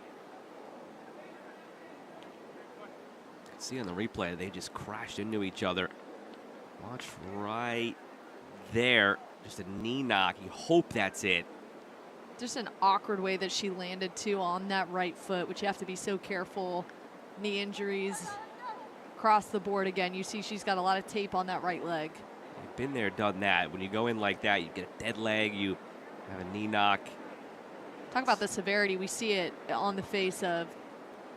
See on the replay, they just crashed into each other. Watch right there. Just a knee knock. You hope that's it. Just an awkward way that she landed, too, on that right foot, which you have to be so careful. Knee injuries across the board again. You see she's got a lot of tape on that right leg. You've been there, done that. When you go in like that, you get a dead leg, you have a knee knock. Talk about the severity. We see it on the face of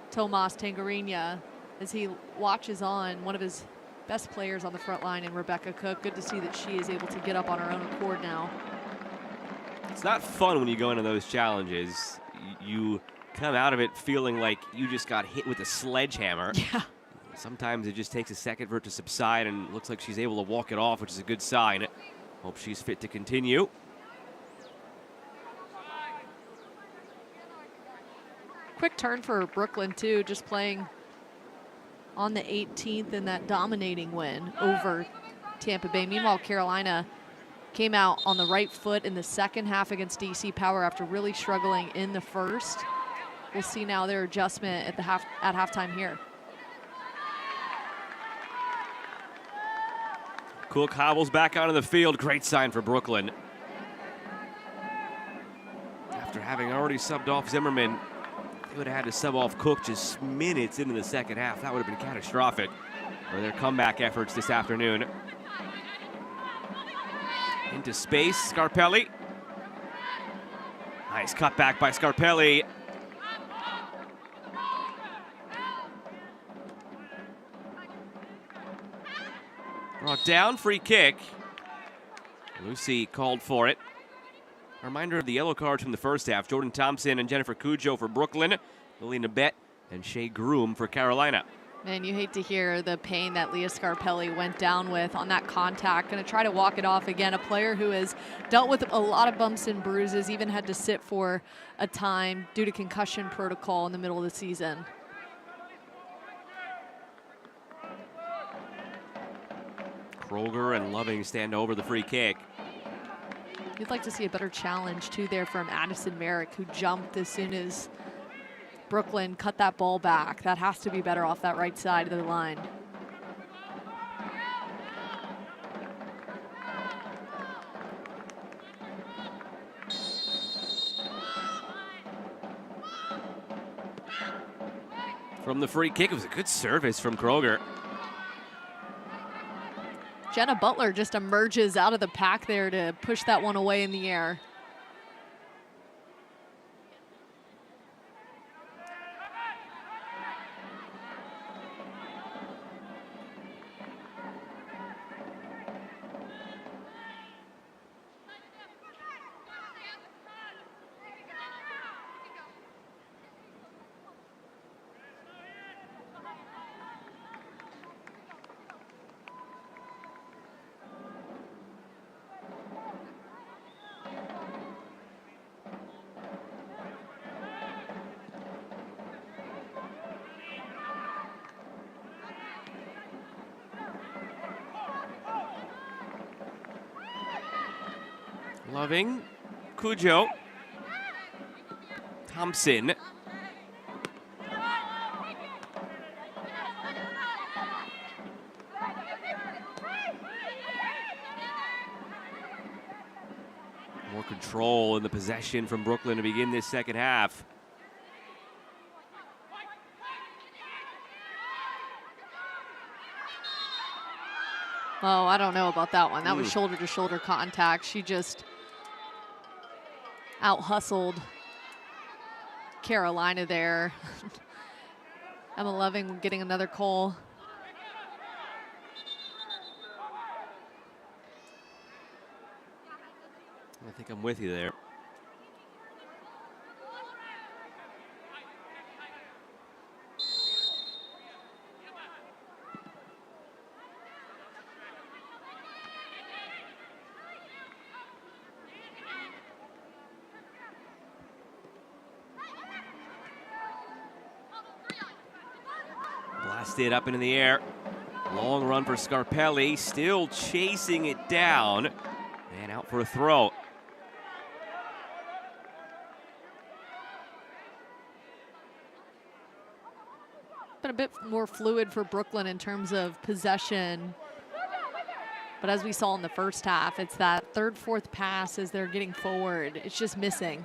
Tomas Tangarina as he watches on one of his best players on the front line in Rebecca Cook. Good to see that she is able to get up on her own accord now. It's not fun when you go into those challenges. You come out of it feeling like you just got hit with a sledgehammer. Yeah. Sometimes it just takes a second for it to subside, and it looks like she's able to walk it off, which is a good sign. Hope she's fit to continue. Quick turn for Brooklyn, too, just playing on the 18th in that dominating win over Tampa Bay. Meanwhile, Carolina came out on the right foot in the second half against DC Power after really struggling in the first. We'll see now their adjustment at halftime here. Cook hobbles back onto the field. Great sign for Brooklyn. After having already subbed off Zimmerman, they would have had to sub off Cook just minutes into the second half. That would have been catastrophic for their comeback efforts this afternoon. Into space, Scarpelli. Nice cutback by Scarpelli. Brought down, free kick. Lucy called for it. A reminder of the yellow cards from the first half. Jordan Thompson and Jennifer Cujo for Brooklyn. Lily Nabet and Shea Groom for Carolina. Man, you hate to hear the pain that Leah Scarpelli went down with on that contact. Going to try to walk it off again. A player who has dealt with a lot of bumps and bruises, even had to sit for a time due to concussion protocol in the middle of the season. Kroger and Loving stand over the free kick. You'd like to see a better challenge, too, there from Addison Merrick, who jumped as soon as Brooklyn cut that ball back. That has to be better off that right side of the line. from the free kick. It was a good service from Kroger. Jenna Butler just emerges out of the pack there to push that one away in the air. Loving, Cujo, Thompson. More control in the possession from Brooklyn to begin this second half. Oh, I don't know about that one. That was shoulder-to-shoulder contact. She just out-hustled Carolina there. Emma Loving getting another call. I think I'm with you there. Blasted up into the air. Long run for Scarpelli, still chasing it down. And out for a throw. Been a bit more fluid for Brooklyn in terms of possession. But as we saw in the first half, it's that third, fourth pass as they're getting forward. It's just missing.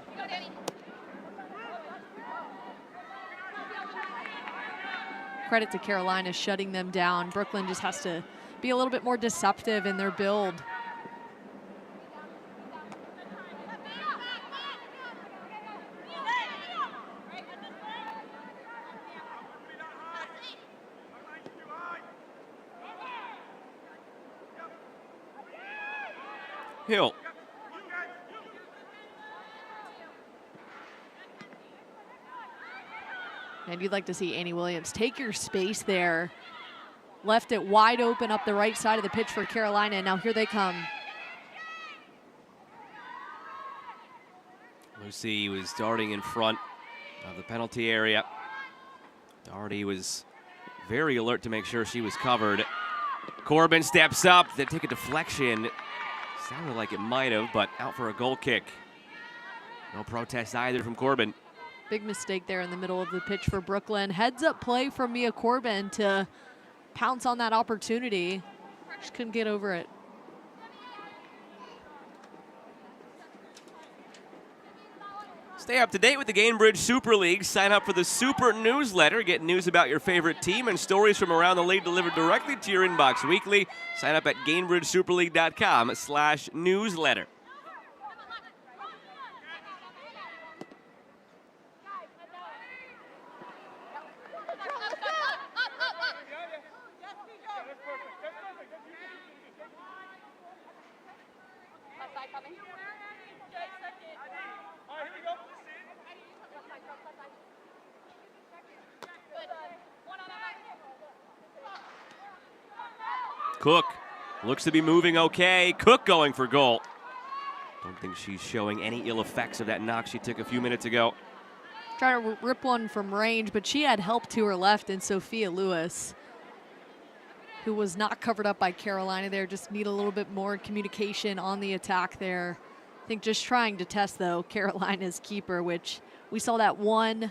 Credit to Carolina shutting them down. Brooklyn just has to be a little bit more deceptive in their build. Hill. And you'd like to see Annie Williams take your space there. Left it wide open up the right side of the pitch for Carolina, and now here they come. Lucy was darting in front of the penalty area. Doherty was very alert to make sure she was covered. Corbin steps up, they take a deflection. Sounded like it might have, but out for a goal kick. No protest either from Corbin. Big mistake there in the middle of the pitch for Brooklyn. Heads up play from Mia Corbin to pounce on that opportunity. Just couldn't get over it. Stay up to date with the Gainbridge Super League. Sign up for the Super Newsletter. Get news about your favorite team and stories from around the league delivered directly to your inbox weekly. Sign up at GainbridgeSuperLeague.com/newsletter. Cook looks to be moving okay. Cook going for goal. Don't think she's showing any ill effects of that knock she took a few minutes ago. Trying to rip one from range, but she had help to her left in Sophia Lewis, who was not covered up by Carolina there. Just need a little bit more communication on the attack there. I think just trying to test, though, Carolina's keeper, which we saw that one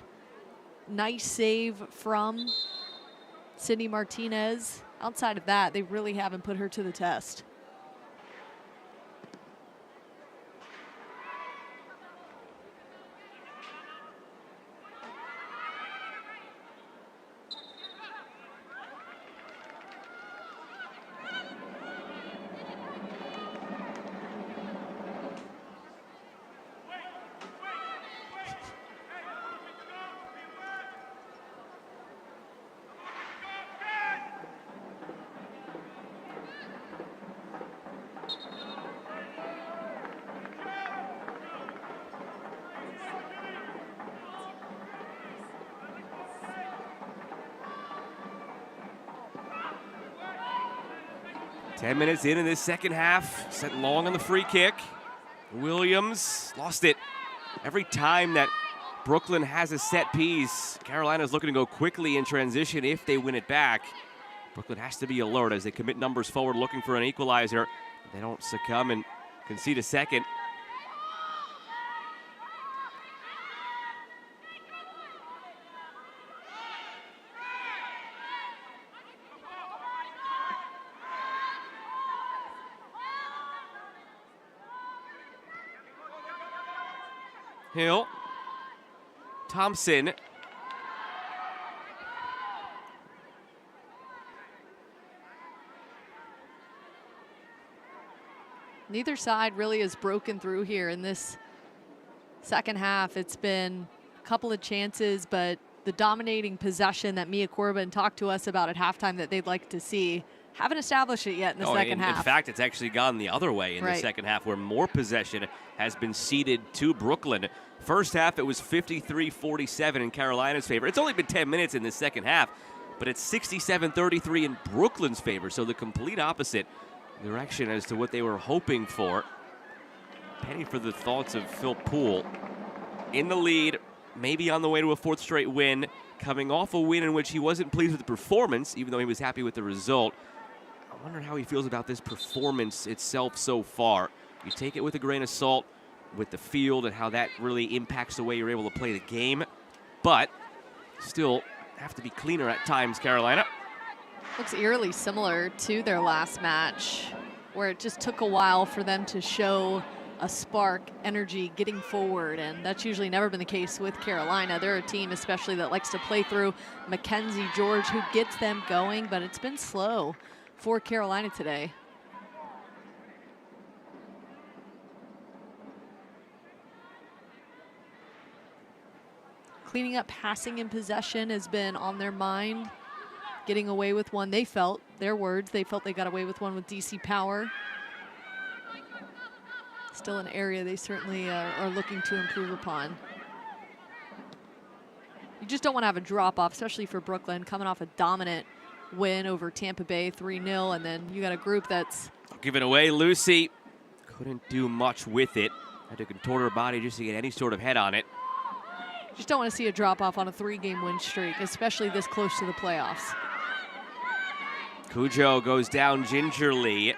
nice save from Sydney Martinez. Outside of that, they really haven't put her to the test. 10 minutes in this second half, set long on the free kick. Williams lost it. Every time that Brooklyn has a set piece, Carolina's looking to go quickly in transition if they win it back. Brooklyn has to be alert as they commit numbers forward looking for an equalizer. They don't succumb and concede a second. Hill, Thompson, Neither side really has broken through here in this second half. It's been a couple of chances, but the dominating possession that Mia Corbin talked to us about at halftime that they'd like to see, haven't established it yet in the second half. In fact, it's actually gone the other way in the second half, where more possession has been ceded to Brooklyn. First half, it was 53-47 in Carolina's favor. It's only been 10 minutes in the second half, but it's 67-33 in Brooklyn's favor, so the complete opposite direction as to what they were hoping for. Penny for the thoughts of Phil Poole. In the lead, maybe on the way to a fourth straight win, coming off a win in which he wasn't pleased with the performance, even though he was happy with the result. I wonder how he feels about this performance itself so far. You take it with a grain of salt with the field and how that really impacts the way you're able to play the game, but still have to be cleaner at times, Carolina. Looks eerily similar to their last match, where it just took a while for them to show a spark, energy, getting forward, and that's usually never been the case with Carolina. They're a team especially that likes to play through Mackenzie George, who gets them going, but it's been slow for Carolina today. Cleaning up passing and possession has been on their mind. Getting away with one, they felt, their words, they felt they got away with one with DC Power. Still an area they certainly are looking to improve upon. You just don't want to have a drop-off, especially for Brooklyn, coming off a dominant win over Tampa Bay 3-0, and then you got a group that's... Give it away, Lucy. Couldn't do much with it. Had to contort her body just to get any sort of head on it. Just don't want to see a drop-off on a 3-game win streak, especially this close to the playoffs. Cujo goes down gingerly.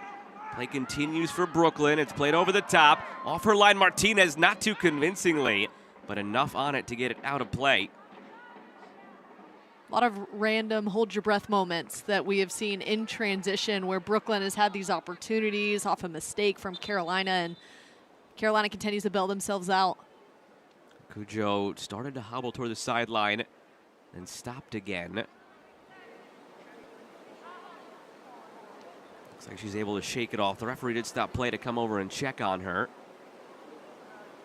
Play continues for Brooklyn. It's played over the top. Off her line, Martinez, not too convincingly, but enough on it to get it out of play. A lot of random hold-your-breath moments that we have seen in transition where Brooklyn has had these opportunities off a mistake from Carolina, and Carolina continues to bail themselves out. Cujo started to hobble toward the sideline and stopped again. Looks like she's able to shake it off. The referee did stop play to come over and check on her.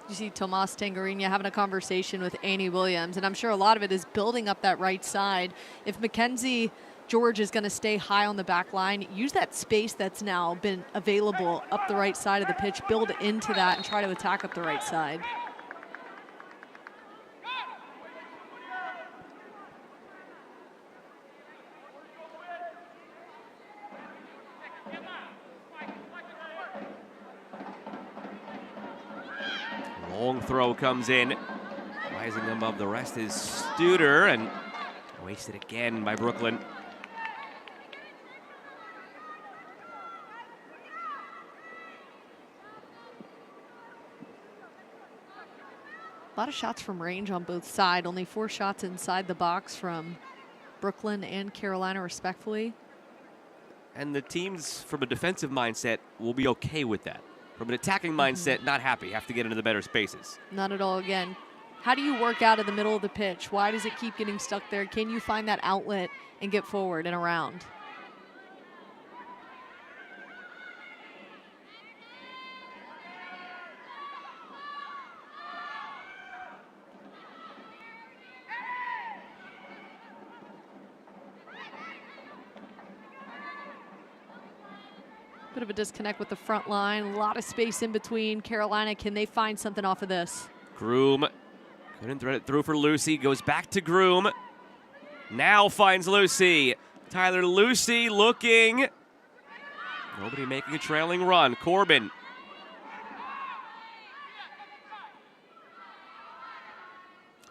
You see Tomas Tangarina having a conversation with Annie Williams, and I'm sure a lot of it is building up that right side. If Mackenzie George is going to stay high on the back line, use that space that's now been available up the right side of the pitch, build into that, and try to attack up the right side. Long throw comes in. Rising above the rest is Studer, and wasted again by Brooklyn. A lot of shots from range on both sides. Only 4 shots inside the box from Brooklyn and Carolina, respectfully. And the teams, from a defensive mindset, will be okay with that. From an attacking mindset, not happy, have to get into the better spaces. Not at all. Again, how do you work out of the middle of the pitch? Why does it keep getting stuck there? Can you find that outlet and get forward and around? Bit of a disconnect with the front line. A lot of space in between. Carolina, can they find something off of this? Groom couldn't thread it through for Lucy. Goes back to Groom. Now finds Lucy. Tyler Lucy looking. Nobody making a trailing run. Corbin.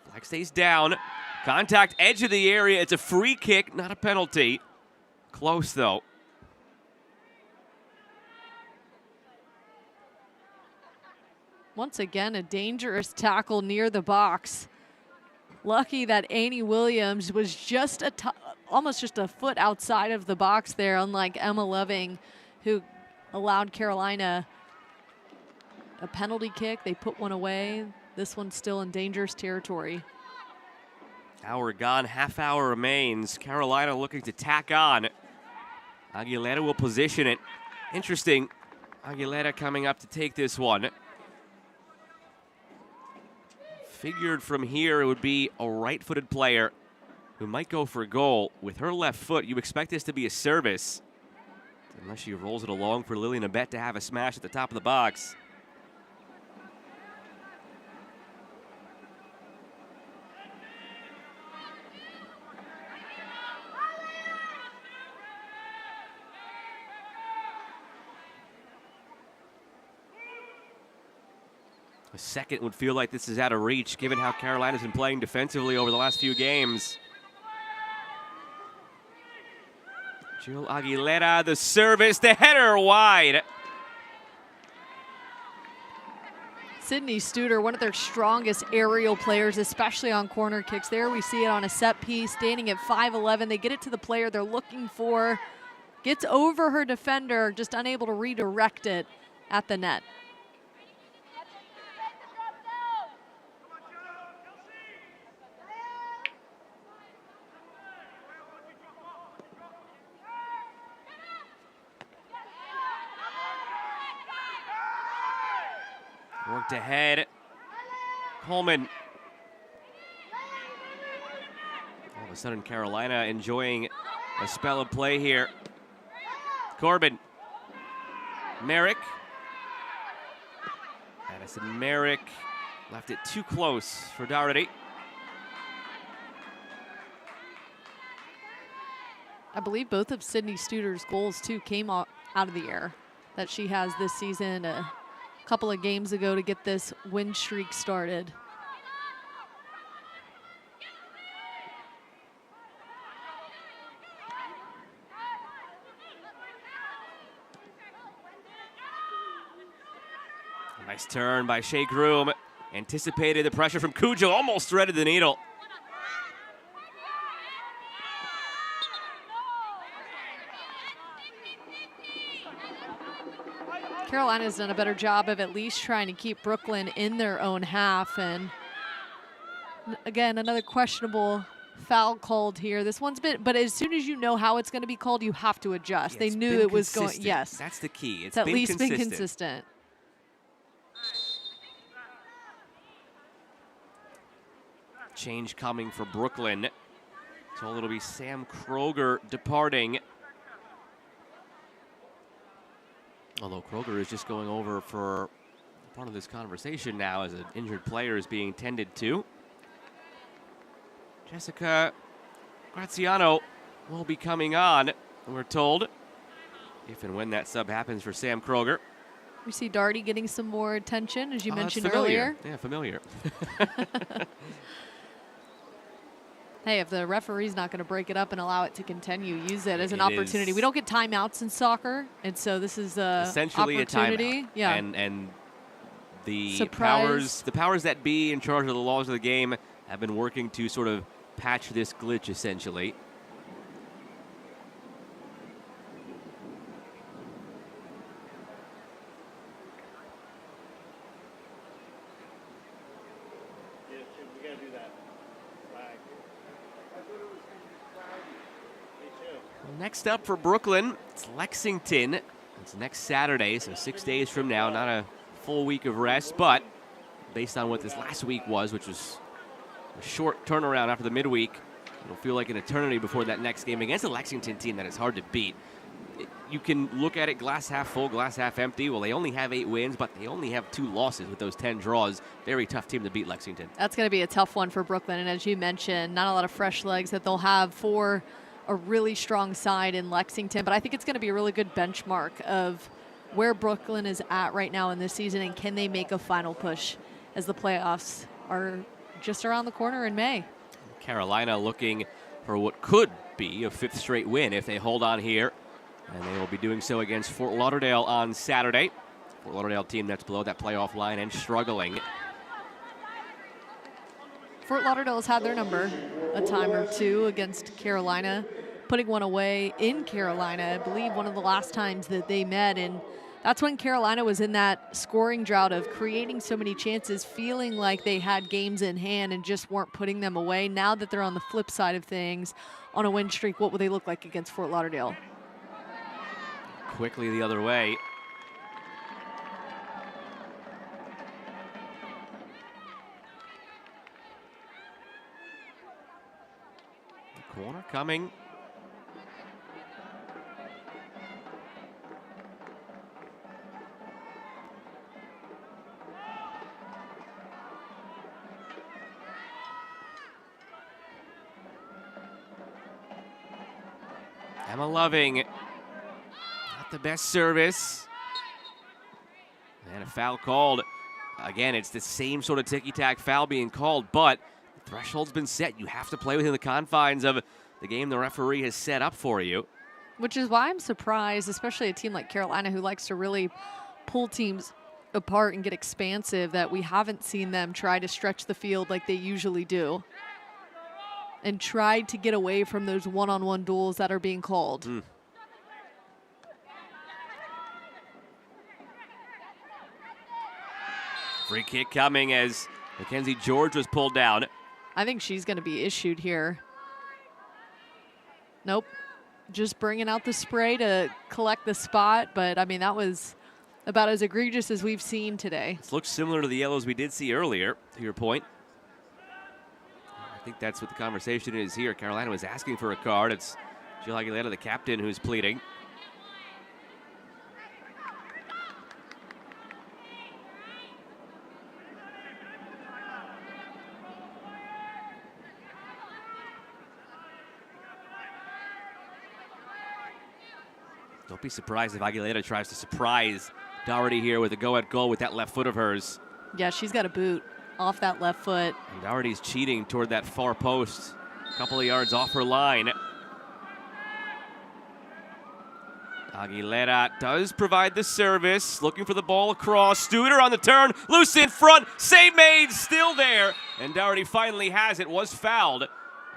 Flag stays down. Contact edge of the area. It's a free kick, not a penalty. Close, though. Once again, a dangerous tackle near the box. Lucky that Annie Williams was just almost just a foot outside of the box there, unlike Emma Loving, who allowed Carolina a penalty kick. They put one away. This one's still in dangerous territory. Hour gone, half hour remains. Carolina looking to tack on. Aguilera will position it. Interesting. Aguilera coming up to take this one. Figured from here it would be a right-footed player who might go for a goal. With her left foot, you expect this to be a service. Unless she rolls it along for Lillian Abet to have a smash at the top of the box. A second would feel like this is out of reach, given how Carolina's been playing defensively over the last few games. Jill Aguilera, the service, the header wide. Sydney Studer, one of their strongest aerial players, especially on corner kicks. There we see it on a set piece, standing at 5'11". They get it to the player they're looking for. Gets over her defender, just unable to redirect it at the net. Worked ahead. Coleman. All of a sudden, Carolina enjoying a spell of play here. Corbin. Merrick. Addison Merrick left it too close for Doherty. I believe both of Sydney Studer's goals, too, came out of the air that she has this season. A couple of games ago to get this win streak started. Nice turn by Shea Groom. Anticipated the pressure from Cujo, almost threaded the needle. Carolina's done a better job of at least trying to keep Brooklyn in their own half. And again, another questionable foul called here. This one's been, but as soon as you know how it's going to be called, you have to adjust. Yeah, they knew it was going, yes. That's the key. It's at least been consistent. Change coming for Brooklyn. So it'll be Sam Kroger departing. Although Kroger is just going over for part of this conversation now as an injured player is being tended to. Jessica Graziano will be coming on, we're told, if and when that sub happens for Sam Kroger. We see Darty getting some more attention, as you mentioned familiar. earlier. Yeah, familiar. Hey, if the referee's not going to break it up and allow it to continue, use it as an opportunity. Is. We don't get timeouts in soccer, and so this is essentially opportunity. A timeout. Yeah. And the Surprise. powers that be in charge of the laws of the game have been working to sort of patch this glitch, essentially. Next up for Brooklyn, it's Lexington. It's next Saturday, so 6 days from now. Not a full week of rest, but based on what this last week was, which was a short turnaround after the midweek, it'll feel like an eternity before that next game against a Lexington team that is hard to beat. You can look at it glass half full, glass half empty. Well, they only have 8 wins, but they only have 2 losses with those 10 draws. Very tough team to beat, Lexington. That's going to be a tough one for Brooklyn, and as you mentioned, not a lot of fresh legs that they'll have for a really strong side in Lexington, but I think it's going to be a really good benchmark of where Brooklyn is at right now in this season, and can they make a final push as the playoffs are just around the corner in May. Carolina looking for what could be a 5th straight win if they hold on here, and they will be doing so against Fort Lauderdale on Saturday. Fort Lauderdale team that's below that playoff line and struggling. Fort Lauderdale's had their number a time or two against Carolina, putting one away in Carolina. I believe one of the last times that they met, and that's when Carolina was in that scoring drought of creating so many chances, feeling like they had games in hand and just weren't putting them away. Now that they're on the flip side of things, on a win streak, what will they look like against Fort Lauderdale? Quickly the other way. The corner coming. Emma Loving, not the best service. And a foul called. Again, it's the same sort of ticky-tack foul being called, but the threshold's been set. You have to play within the confines of the game the referee has set up for you. Which is why I'm surprised, especially a team like Carolina who likes to really pull teams apart and get expansive, that we haven't seen them try to stretch the field like they usually do and tried to get away from those one-on-one duels that are being called. Free kick coming as Mackenzie George was pulled down. I think she's going to be issued here. Nope. Just bringing out the spray to collect the spot, but I mean, that was about as egregious as we've seen today. This looks similar to the yellows we did see earlier, to your point. I think that's what the conversation is here. Carolina was asking for a card. It's Jill Aguilera, the captain, who's pleading. Don't be surprised if Aguilera tries to surprise Doherty here with a go-at goal with that left foot of hers. Yeah, she's got a boot off that left foot. And Doherty's cheating toward that far post, a couple of yards off her line. Aguilera does provide the service, looking for the ball across. Studer on the turn, loose in front, save made, still there. And Doherty finally has it, was fouled.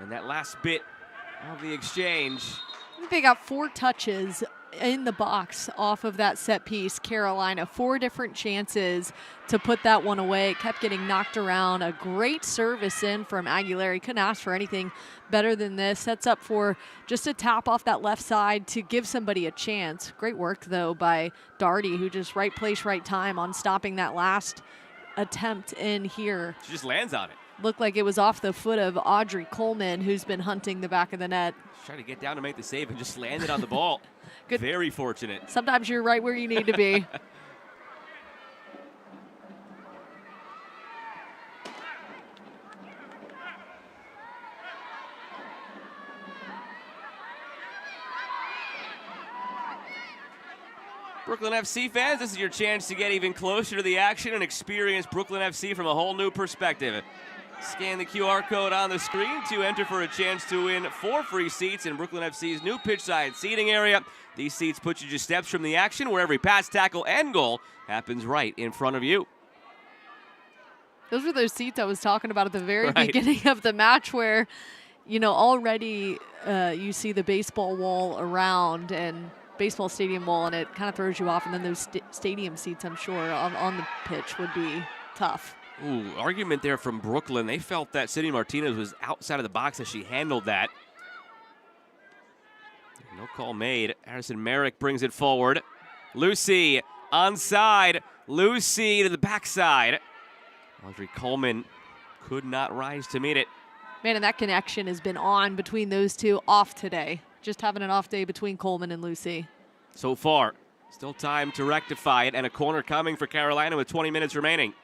And that last bit of the exchange. I think they got 4 touches in the box off of that set piece. Carolina, 4 different chances to put that one away. It kept getting knocked around. A great service in from Aguilera. He couldn't ask for anything better than this. Sets up for just a tap off that left side to give somebody a chance. Great work, though, by Doherty, who just right place, right time on stopping that last attempt in here. She just lands on it. Looked like it was off the foot of Audrey Coleman, who's been hunting the back of the net. Trying to get down to make the save and just landed on the ball. Good. Very fortunate. Sometimes you're right where you need to be. Brooklyn FC fans, this is your chance to get even closer to the action and experience Brooklyn FC from a whole new perspective. Scan the QR code on the screen to enter for a chance to win 4 free seats in Brooklyn FC's new pitchside seating area. These seats put you just steps from the action where every pass, tackle, and goal happens right in front of you. Those were those seats I was talking about at the very beginning of the match where, you know, already you see the baseball wall around and baseball stadium wall, and it kind of throws you off. And then those stadium seats, I'm sure, on the pitch would be tough. Ooh, argument there from Brooklyn. They felt that Sydney Martinez was outside of the box as she handled that. No call made. Harrison Merrick brings it forward. Lucy onside. Lucy to the backside. Audrey Coleman could not rise to meet it. Man, and that connection has been on between those two off today. Just having an off day between Coleman and Lucy. So far, still time to rectify it, and a corner coming for Carolina with 20 minutes remaining.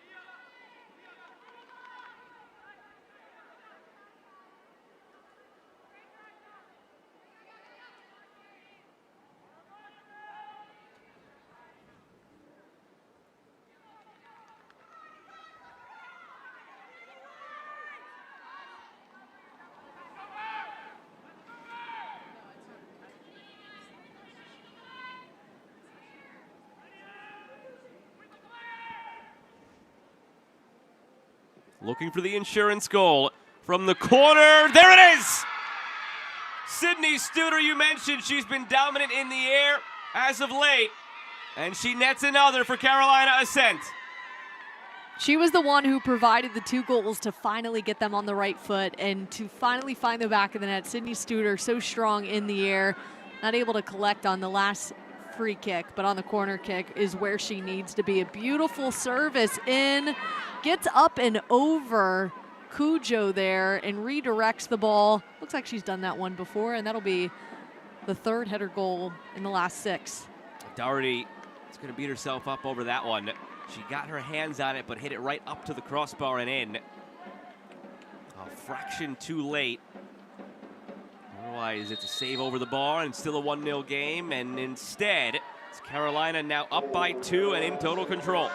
looking for the insurance goal from the corner. There it is! Sydney Studer, you mentioned she's been dominant in the air as of late, and she nets another for Carolina Ascent. She was the one who provided the 2 goals to finally get them on the right foot and to finally find the back of the net. Sydney Studer, so strong in the air, not able to collect on the last free kick, but on the corner kick is where she needs to be. A beautiful service in, gets up and over Cujo there and redirects the ball. Looks like she's done that one before, and that'll be the 3rd header goal in the last 6. Doherty is going to beat herself up over that one. She got her hands on it, but hit it right up to the crossbar and in. A fraction too late. Otherwise, it's a save over the bar and still a 1-0 game. And instead, it's Carolina now up by 2 and in total control.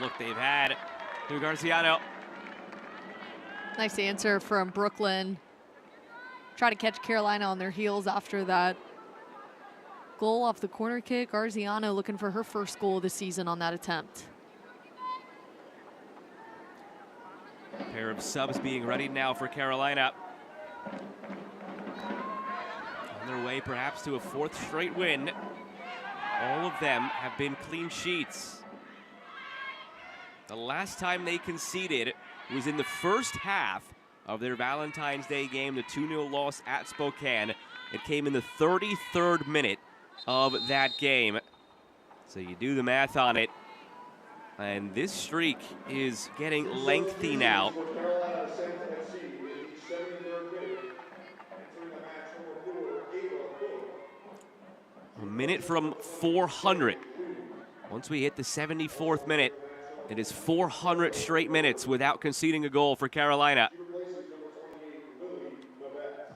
Look they've had through Garciano. Nice answer from Brooklyn. Try to catch Carolina on their heels after that goal off the corner kick. Garciano looking for her first goal of the season on that attempt. A pair of subs being ready now for Carolina. On their way perhaps to a 4th straight win. All of them have been clean sheets. The last time they conceded was in the first half of their Valentine's Day game, the 2-0 loss at Spokane. It came in the 33rd minute of that game. So you do the math on it. And this streak is getting lengthy now. A minute from 400. Once we hit the 74th minute, it is 400 straight minutes without conceding a goal for Carolina.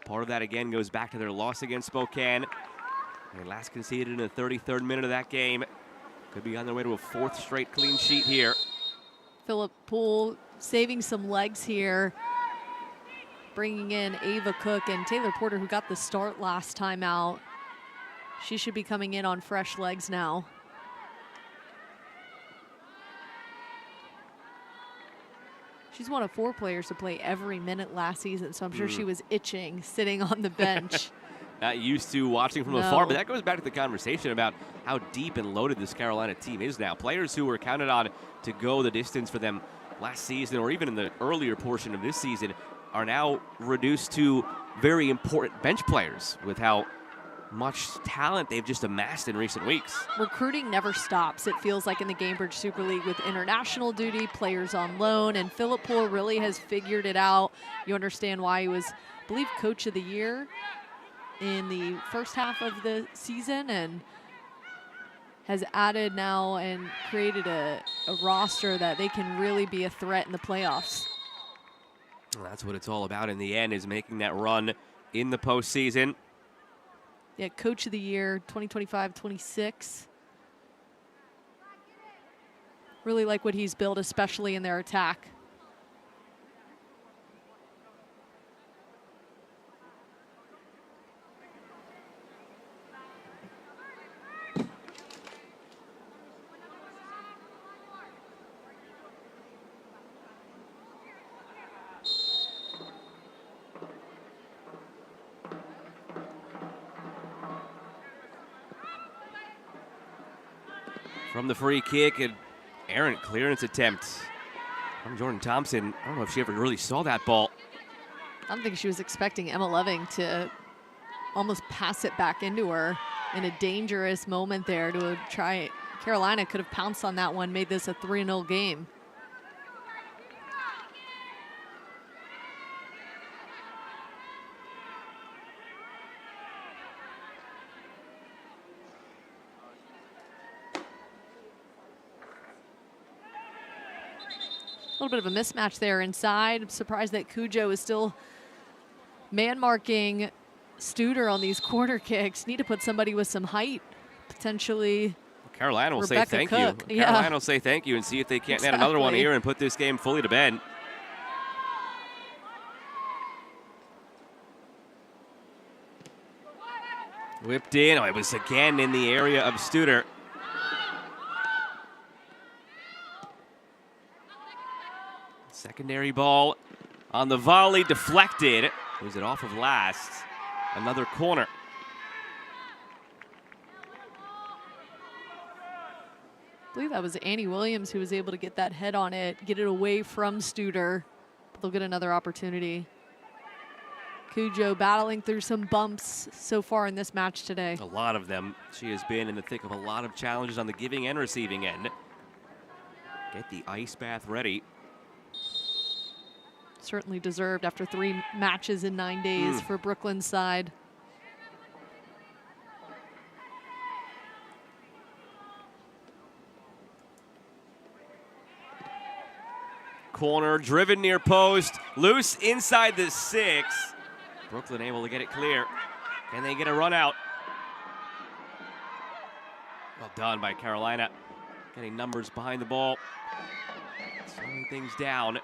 Part of that, again, goes back to their loss against Spokane. They last conceded in the 33rd minute of that game. Could be on their way to a 4th straight clean sheet here. Philip Poole saving some legs here. Bringing in Ava Cook and Taylor Porter, who got the start last time out. She should be coming in on fresh legs now. She's one of 4 players to play every minute last season, so I'm sure she was itching sitting on the bench. Not used to watching from afar, but that goes back to the conversation about how deep and loaded this Carolina team is now. Players who were counted on to go the distance for them last season or even in the earlier portion of this season are now reduced to very important bench players with how much talent they've just amassed in recent weeks. Recruiting never stops, it feels like, in the Gainbridge Super League with international duty, players on loan, and Philip Poole really has figured it out. You understand why he was, I believe, Coach of the Year in the first half of the season and has added now and created a roster that they can really be a threat in the playoffs. Well, that's what it's all about in the end, is making that run in the postseason. Yeah, Coach of the Year, 2025-26. Really like what he's built, especially in their attack. From the free kick, an errant clearance attempt from Jordan Thompson. I don't know if she ever really saw that ball. I don't think she was expecting Emma Loving to almost pass it back into her in a dangerous moment there to try. Carolina could have pounced on that one, made this a 3-0 game. little bit of a mismatch there inside. I'm surprised that Cujo is still man-marking Studer on these corner kicks. Need to put somebody with some height, potentially. Carolina will Rebecca say thank Cook. you. Yeah. Carolina will say thank you and see if they can't add another one Exactly. here and put this game fully to bed. Whipped in. Oh, it was again in the area of Studer. Secondary ball on the volley, deflected. Was it off of last? Another corner. I believe that was Annie Williams who was able to get that head on it, get it away from Studer. But they'll get another opportunity. Cujo battling through some bumps so far in this match today. A lot of them. She has been in the thick of a lot of challenges on the giving and receiving end. Get the ice bath ready. Certainly deserved after 3 matches in 9 days for Brooklyn's side. Corner driven near post. Loose inside the 6. Brooklyn able to get it clear. Can they get a run out? Well done by Carolina. Getting numbers behind the ball. Slowing things down.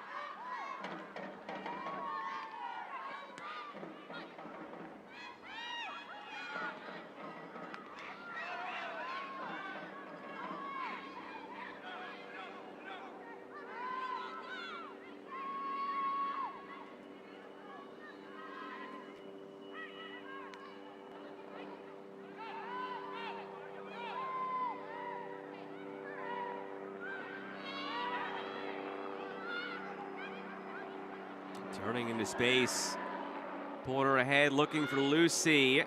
Turning into space. Porter ahead, looking for Lucy.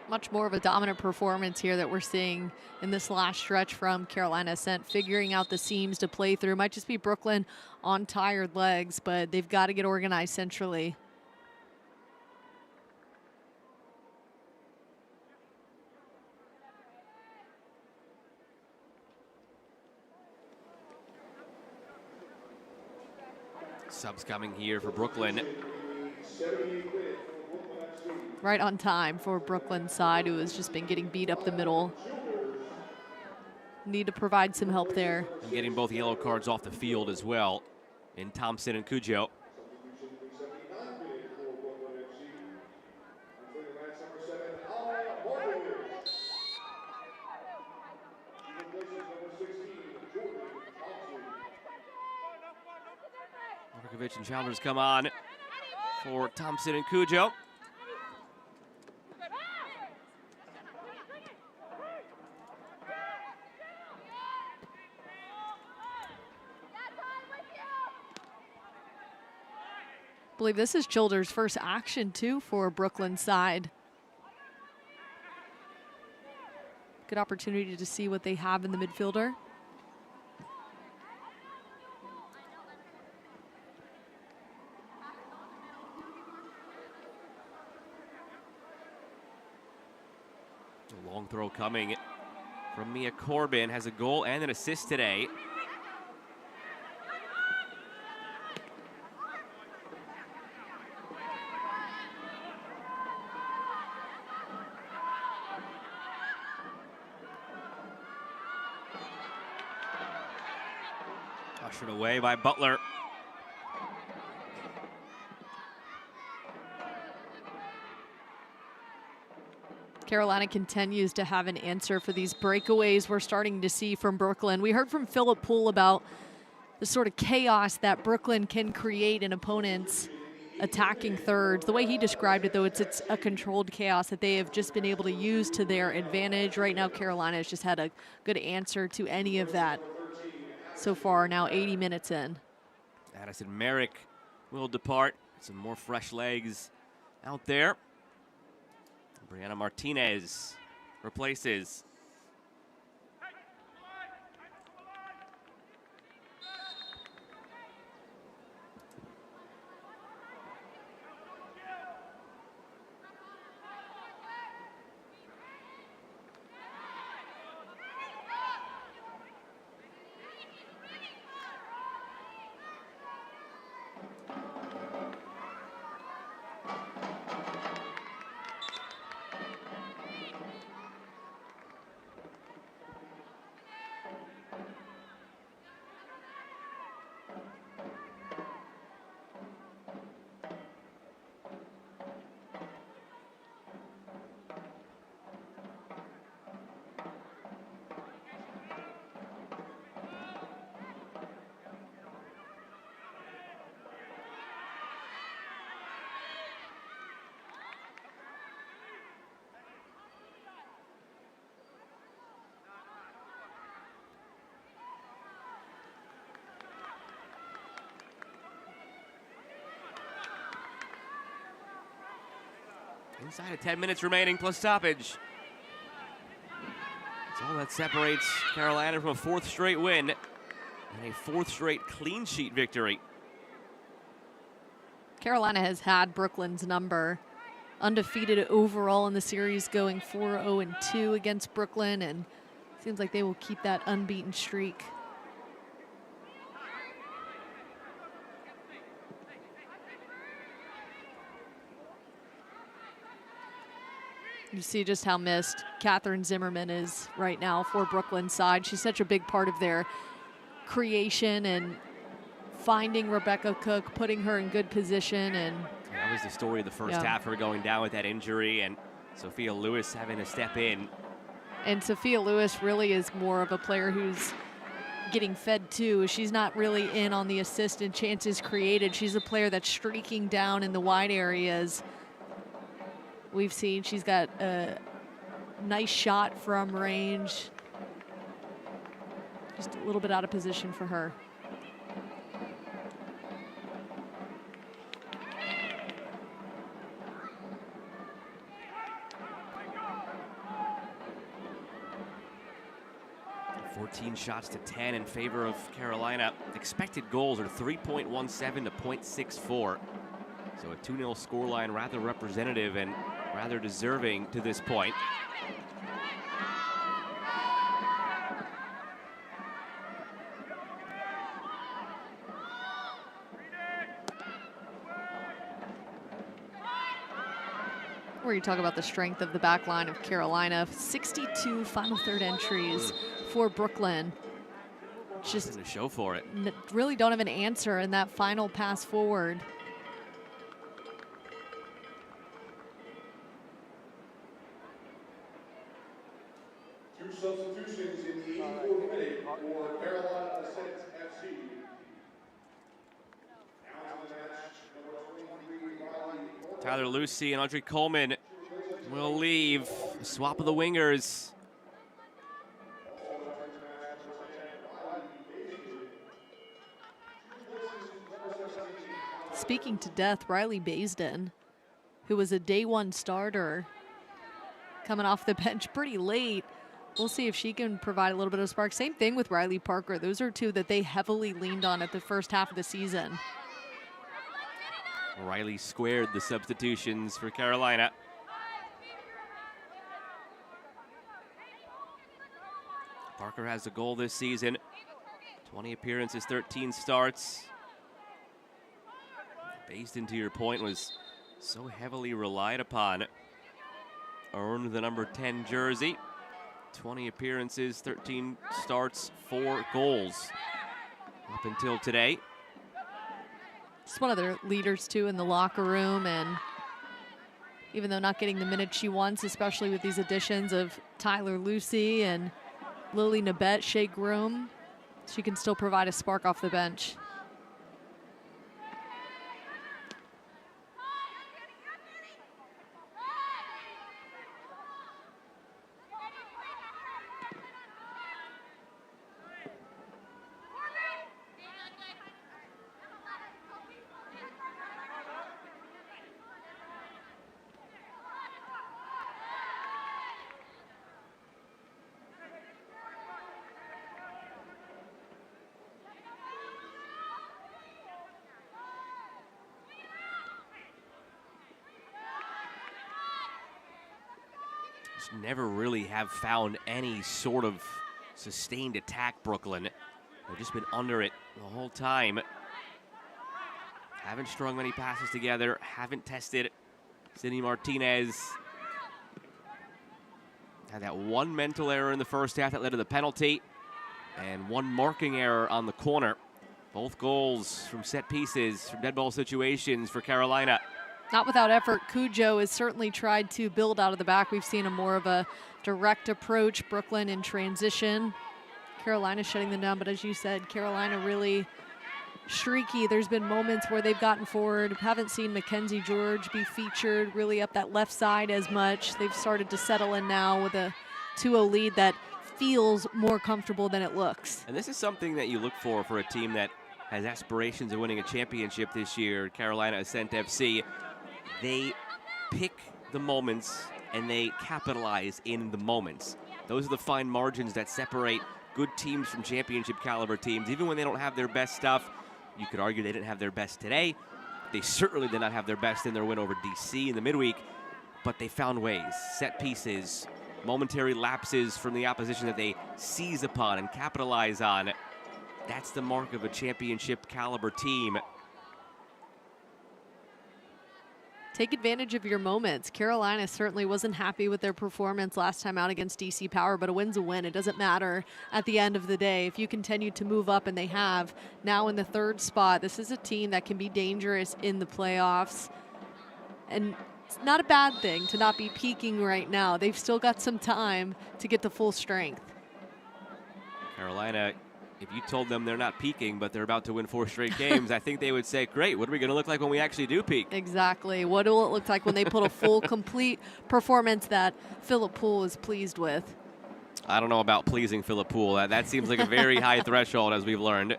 Much more of a dominant performance here that we're seeing in this last stretch from Carolina Ascent, figuring out the seams to play through. Might just be Brooklyn on tired legs, but they've got to get organized centrally. Subs coming here for Brooklyn. Right on time for Brooklyn's side, who has just been getting beat up the middle. Need to provide some help there. And getting both yellow cards off the field as well in Thompson and Cujo. Markovic and Chalmers come on for Thompson and Cujo. I believe this is Childers' first action too for Brooklyn's side. Good opportunity to see what they have in the midfielder. A long throw coming from Mia Corbin, has a goal and an assist today. Ushered away by Butler. Carolina continues to have an answer for these breakaways we're starting to see from Brooklyn. We heard from Philip Poole about the sort of chaos that Brooklyn can create in opponents attacking thirds. The way he described it, though, it's a controlled chaos that they have just been able to use to their advantage. Right now, Carolina has just had a good answer to any of that so far, now 80 minutes in. Addison Merrick will depart. Some more fresh legs out there. Brianna Martinez replaces. Inside of 10 minutes remaining plus stoppage. It's all that separates Carolina from a 4th straight win and a 4th straight clean sheet victory. Carolina has had Brooklyn's number. Undefeated overall in the series, going 4-0-2 against Brooklyn, and seems like they will keep that unbeaten streak. You see just how missed Catherine Zimmerman is right now for Brooklyn's side. She's such a big part of their creation and finding Rebecca Cook, putting her in good position. And that was the story of the first half, her going down with that injury, and Sophia Lewis having to step in. And Sophia Lewis really is more of a player who's getting fed too. She's not really in on the assist and chances created. She's a player that's streaking down in the wide areas. We've seen she's got a nice shot from range. Just a little bit out of position for her. Shots to 10 in favor of Carolina. Expected goals are 3.17 to 0.64. So a 2-0 scoreline, rather representative and rather deserving to this point. Where you talk about the strength of the back line of Carolina. 62 final third entries for Brooklyn. Just a show for it. Really don't have an answer in that final pass forward. Two substitutions in the 84th minute for Carolina Ascent FC. Tyler Lucy and Audrey Coleman will leave. Swap of the wingers. Speaking to death, Riley Baisden, who was a day one starter, coming off the bench pretty late. We'll see if she can provide a little bit of spark. Same thing with Riley Parker. Those are two that they heavily leaned on at the first half of the season. Riley squared the substitutions for Carolina. Parker has a goal this season. 20 appearances, 13 starts. Baisden, to your point, was so heavily relied upon. Earned the number 10 jersey. 20 appearances, 13 starts, 4 goals up until today. Just one of their leaders, too, in the locker room. And even though not getting the minutes she wants, especially with these additions of Tyler Lucy and Lily Nabet, Shea Groom, she can still provide a spark off the bench. Never really have found any sort of sustained attack, Brooklyn. They've just been under it the whole time. Haven't strung many passes together, haven't tested. Sydney Martinez had that one mental error in the first half that led to the penalty, and one marking error on the corner. Both goals from set pieces, from dead ball situations for Carolina. Not without effort. Cujo has certainly tried to build out of the back. We've seen a more of a direct approach. Brooklyn in transition. Carolina shutting them down, but as you said, Carolina really streaky. There's been moments where they've gotten forward. Haven't seen Mackenzie George be featured really up that left side as much. They've started to settle in now with a 2-0 lead that feels more comfortable than it looks. And this is something that you look for a team that has aspirations of winning a championship this year, Carolina Ascent FC. They pick the moments and they capitalize in the moments. Those are the fine margins that separate good teams from championship caliber teams. Even when they don't have their best stuff, you could argue they didn't have their best today. They certainly did not have their best in their win over DC in the midweek, but they found ways, set pieces, momentary lapses from the opposition that they seize upon and capitalize on. That's the mark of a championship caliber team. Take advantage of your moments. Carolina certainly wasn't happy with their performance last time out against DC Power, but a win's a win. It doesn't matter at the end of the day. If you continue to move up, and they have, now in the 3rd spot, this is a team that can be dangerous in the playoffs. And it's not a bad thing to not be peaking right now. They've still got some time to get to full strength. Carolina, if you told them they're not peaking, but they're about to win 4 straight games, I think they would say, great, what are we going to look like when we actually do peak? Exactly. What will it look like when they put a full, complete performance that Philip Poole is pleased with? I don't know about pleasing Philip Poole. That seems like a very high threshold, as we've learned.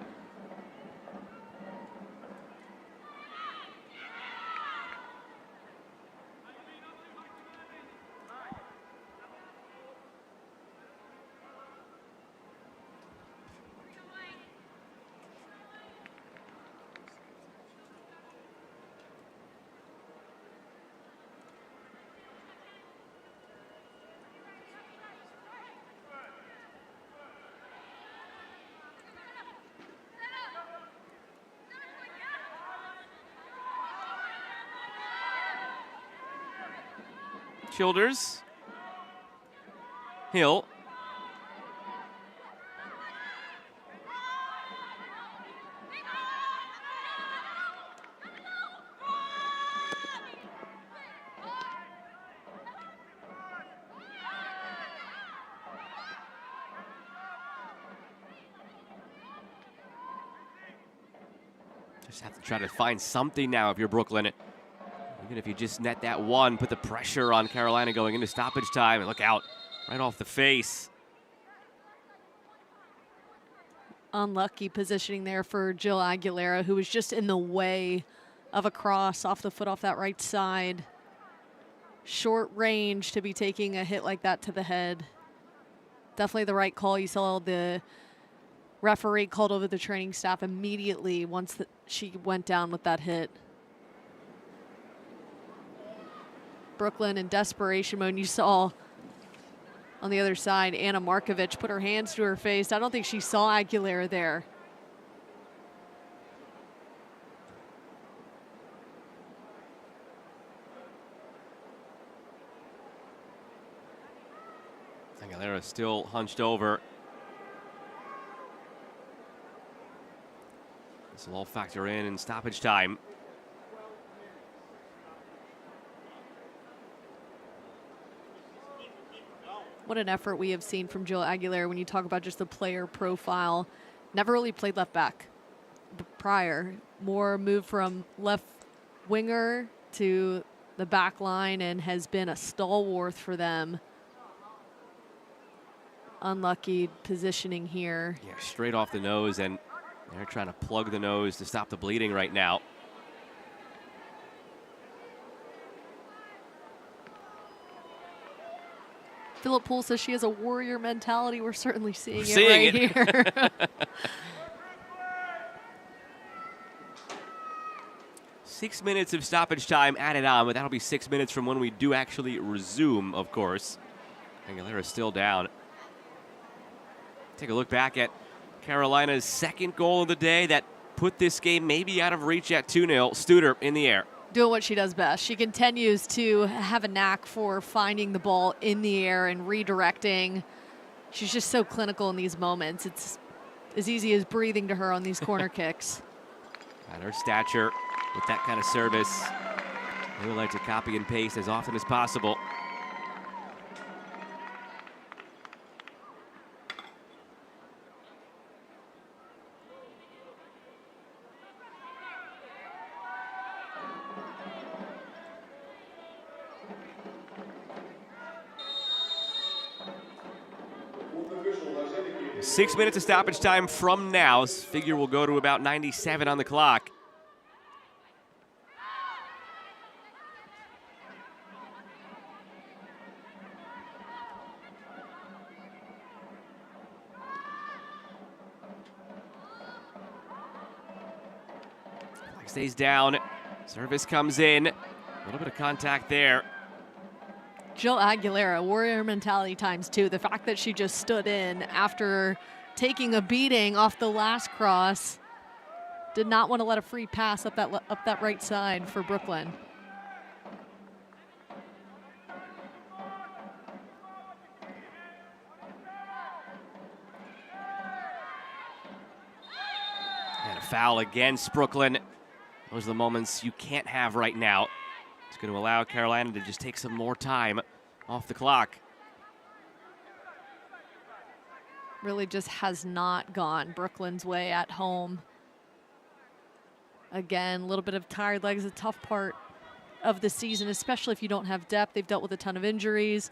Childers, Hill, just have to try to find something now if you're Brooklyn. Even if you just net that one, put the pressure on Carolina going into stoppage time, and look out, right off the face. Unlucky positioning there for Jill Aguilera, who was just in the way of a cross off the foot off that right side. Short range to be taking a hit like that to the head. Definitely the right call. You saw the referee called over the training staff immediately once she went down with that hit. Brooklyn in desperation mode. You saw on the other side, Anna Markovic put her hands to her face. I don't think she saw Aguilera there. Aguilera still hunched over. This will all factor in stoppage time. What an effort we have seen from Jill Aguilera when you talk about just the player profile. Never really played left back prior. More moved from left winger to the back line and has been a stalwart for them. Unlucky positioning here. Yeah, straight off the nose, and they're trying to plug the nose to stop the bleeding right now. Philip Poole says she has a warrior mentality. We're certainly seeing it right here. 6 minutes of stoppage time added on, but that'll be 6 minutes from when we do actually resume, of course. Aguilera's still down. Take a look back at Carolina's 2nd goal of the day that put this game maybe out of reach at 2-0. Studer in the air. Doing what she does best. She continues to have a knack for finding the ball in the air and redirecting. She's just so clinical in these moments. It's as easy as breathing to her on these corner kicks. At her stature, with that kind of service, they would like to copy and paste as often as possible. official 6 minutes of stoppage time from now. This figure will go to about 97 on the clock. stays down. Service comes in. A little bit of contact there. Jill Aguilera, warrior mentality times two. The fact that she just stood in after taking a beating off the last cross, did not want to let a free pass up that right side for Brooklyn. And a foul against Brooklyn. Those are the moments you can't have right now. It's going to allow Carolina to just take some more time off the clock. Really just has not gone Brooklyn's way at home. Again, a little bit of tired legs, a tough part of the season, especially if you don't have depth. They've dealt with a ton of injuries.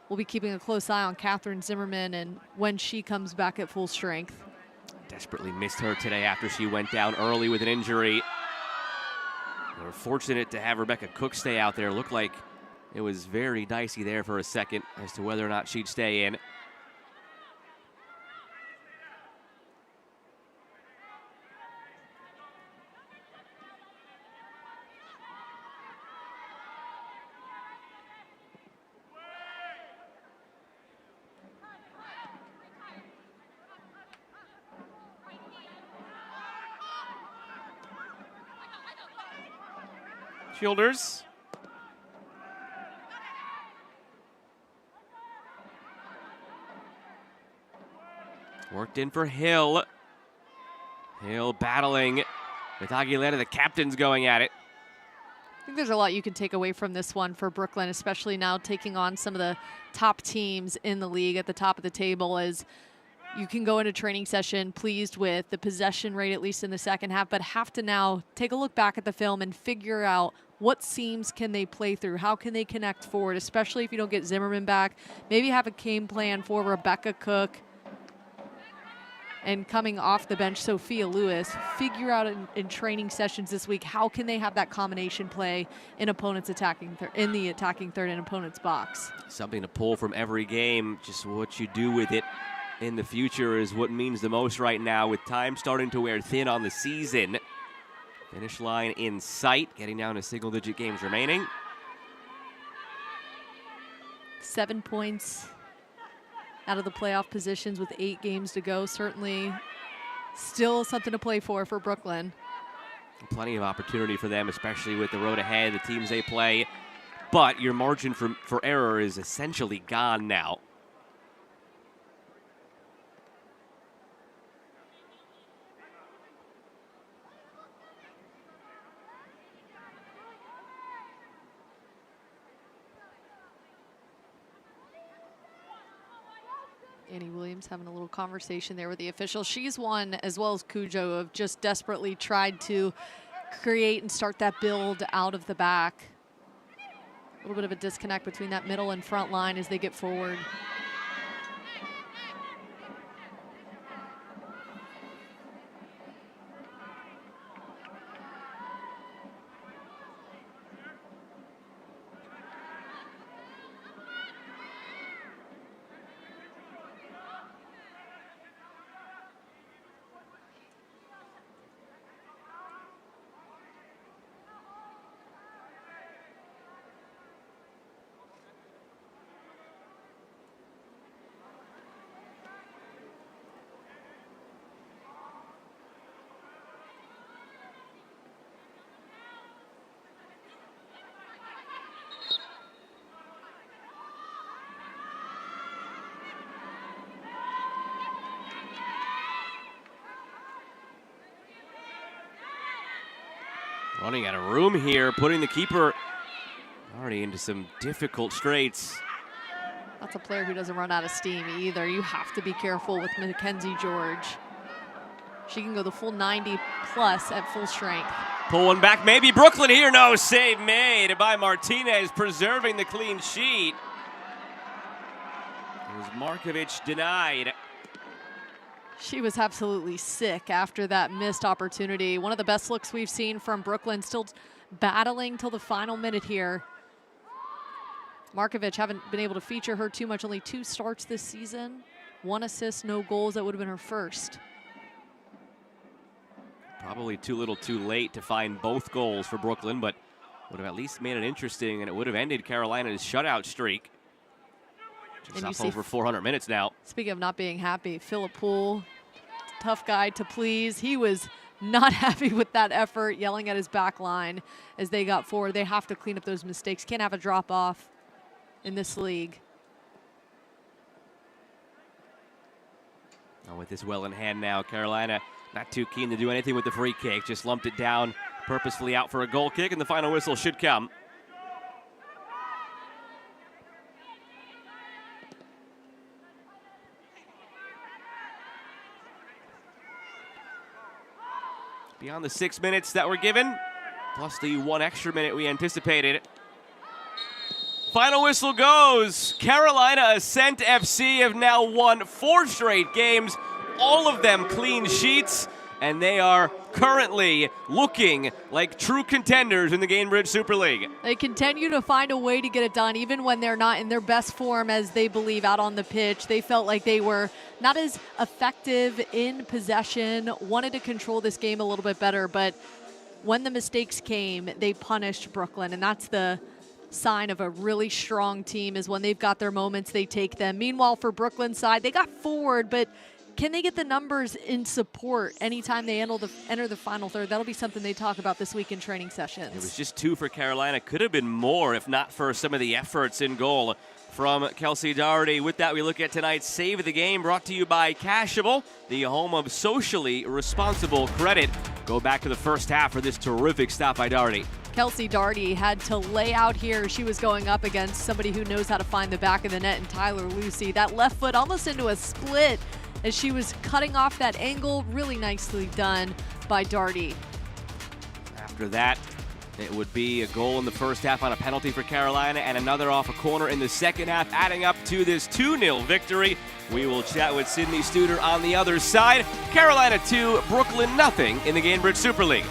We'll be keeping a close eye on Catherine Zimmerman and when she comes back at full strength. Desperately missed her today after she went down early with an injury. They were fortunate to have Rebecca Cook stay out there. Looked like it was very dicey there for a second as to whether or not she'd stay in. Childers. Worked in for Hill. Hill battling with Aguilera. The captain's going at it. I think there's a lot you can take away from this one for Brooklyn, especially now taking on some of the top teams in the league at the top of the table. As you can go into training session pleased with the possession rate, at least in the second half, but have to now take a look back at the film and figure out what seams can they play through? How can they connect forward, especially if you don't get Zimmerman back? Maybe have a game plan for Rebecca Cook. And coming off the bench, Sophia Lewis. Figure out in training sessions this week, how can they have that combination play in opponents in the attacking third in opponent's box? Something to pull from every game. Just what you do with it in the future is what means the most right now, with time starting to wear thin on the season. Finish line in sight, getting down to single-digit games remaining. 7 points out of the playoff positions with 8 games to go. Certainly still something to play for Brooklyn. Plenty of opportunity for them, especially with the road ahead, the teams they play. But your margin for error is essentially gone now. Annie Williams having a little conversation there with the officials. She's one, as well as Cujo, have just desperately tried to create and start that build out of the back. A little bit of a disconnect between that middle and front line as they get forward. Running out of room here, putting the keeper already into some difficult straights. That's a player who doesn't run out of steam either. You have to be careful with Mackenzie George. She can go the full 90 plus at full strength. Pull one back, maybe Brooklyn here. No, save made by Martinez, preserving the clean sheet. It was Markovic denied. She was absolutely sick after that missed opportunity. One of the best looks we've seen from Brooklyn, still battling till the final minute here. Markovic haven't been able to feature her too much, only 2 starts this season. 1 assist, no goals, that would have been her first. Probably too little too late to find both goals for Brooklyn, but would have at least made it interesting, and it would have ended Carolina's shutout streak. Just up over 400 minutes now. Speaking of not being happy, Philip Poole, tough guy to please. He was not happy with that effort, yelling at his back line as they got forward. They have to clean up those mistakes. Can't have a drop off in this league. With this well in hand now, Carolina not too keen to do anything with the free kick. Just lumped it down purposefully out for a goal kick, and the final whistle should come. Beyond the 6 minutes that were given, plus the 1 extra minute we anticipated. Final whistle goes. Carolina Ascent FC have now won 4 straight games, all of them clean sheets, and they are currently looking like true contenders in the Gainbridge Super League. They continue to find a way to get it done, even when they're not in their best form, as they believe, out on the pitch. They felt like they were not as effective in possession, wanted to control this game a little bit better, but when the mistakes came, they punished Brooklyn, and that's the sign of a really strong team, is when they've got their moments, they take them. Meanwhile, for Brooklyn's side, they got forward, but can they get the numbers in support anytime they enter the final third? That'll be something they talk about this week in training sessions. It was just 2 for Carolina. Could have been more if not for some of the efforts in goal from Kelsey Doherty. With that, we look at tonight's Save of the Game, brought to you by Cashable, the home of socially responsible credit. Go back to the first half for this terrific stop by Doherty. Kelsey Doherty had to lay out here. She was going up against somebody who knows how to find the back of the net, and Tyler Lucy. That left foot almost into a split as she was cutting off that angle. Really nicely done by Doherty. After that, it would be a goal in the first half on a penalty for Carolina and another off a corner in the second half, adding up to this 2-0 victory. We will chat with Sydney Studer on the other side. Carolina 2, Brooklyn nothing in the Gainbridge Super League.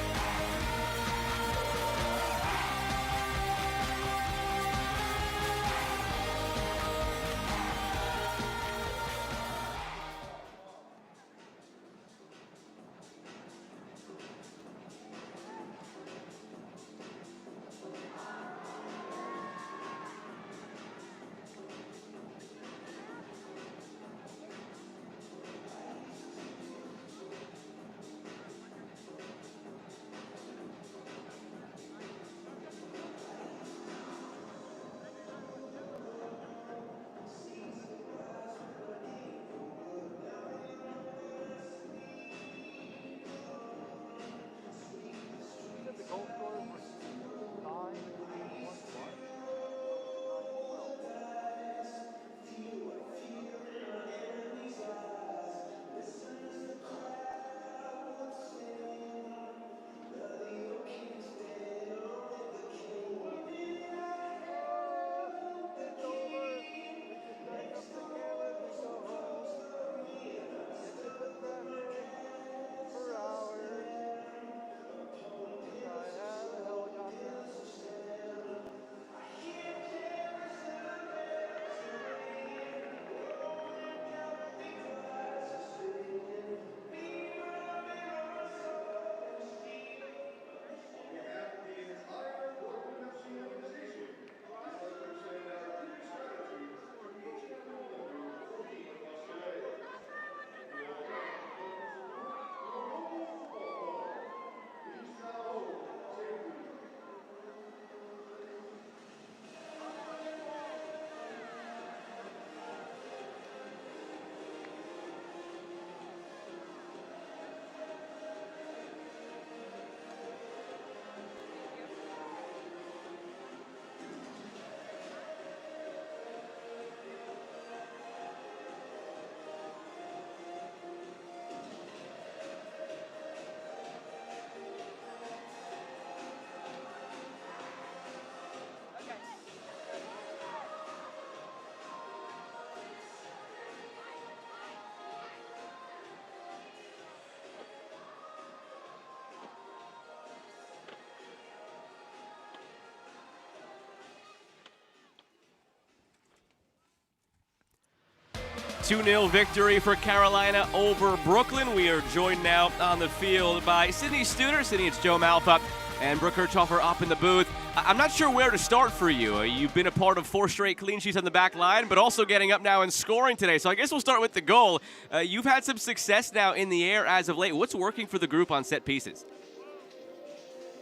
2-0 victory for Carolina over Brooklyn. We are joined now on the field by Sydney Studer. Sydney, it's Joe Malfa and Brooke Kirchhofer up in the booth. I'm not sure where to start for you. You've been a part of 4 straight clean sheets on the back line, but also getting up now and scoring today. So I guess we'll start with the goal. You've had some success now in the air as of late. What's working for the group on set pieces?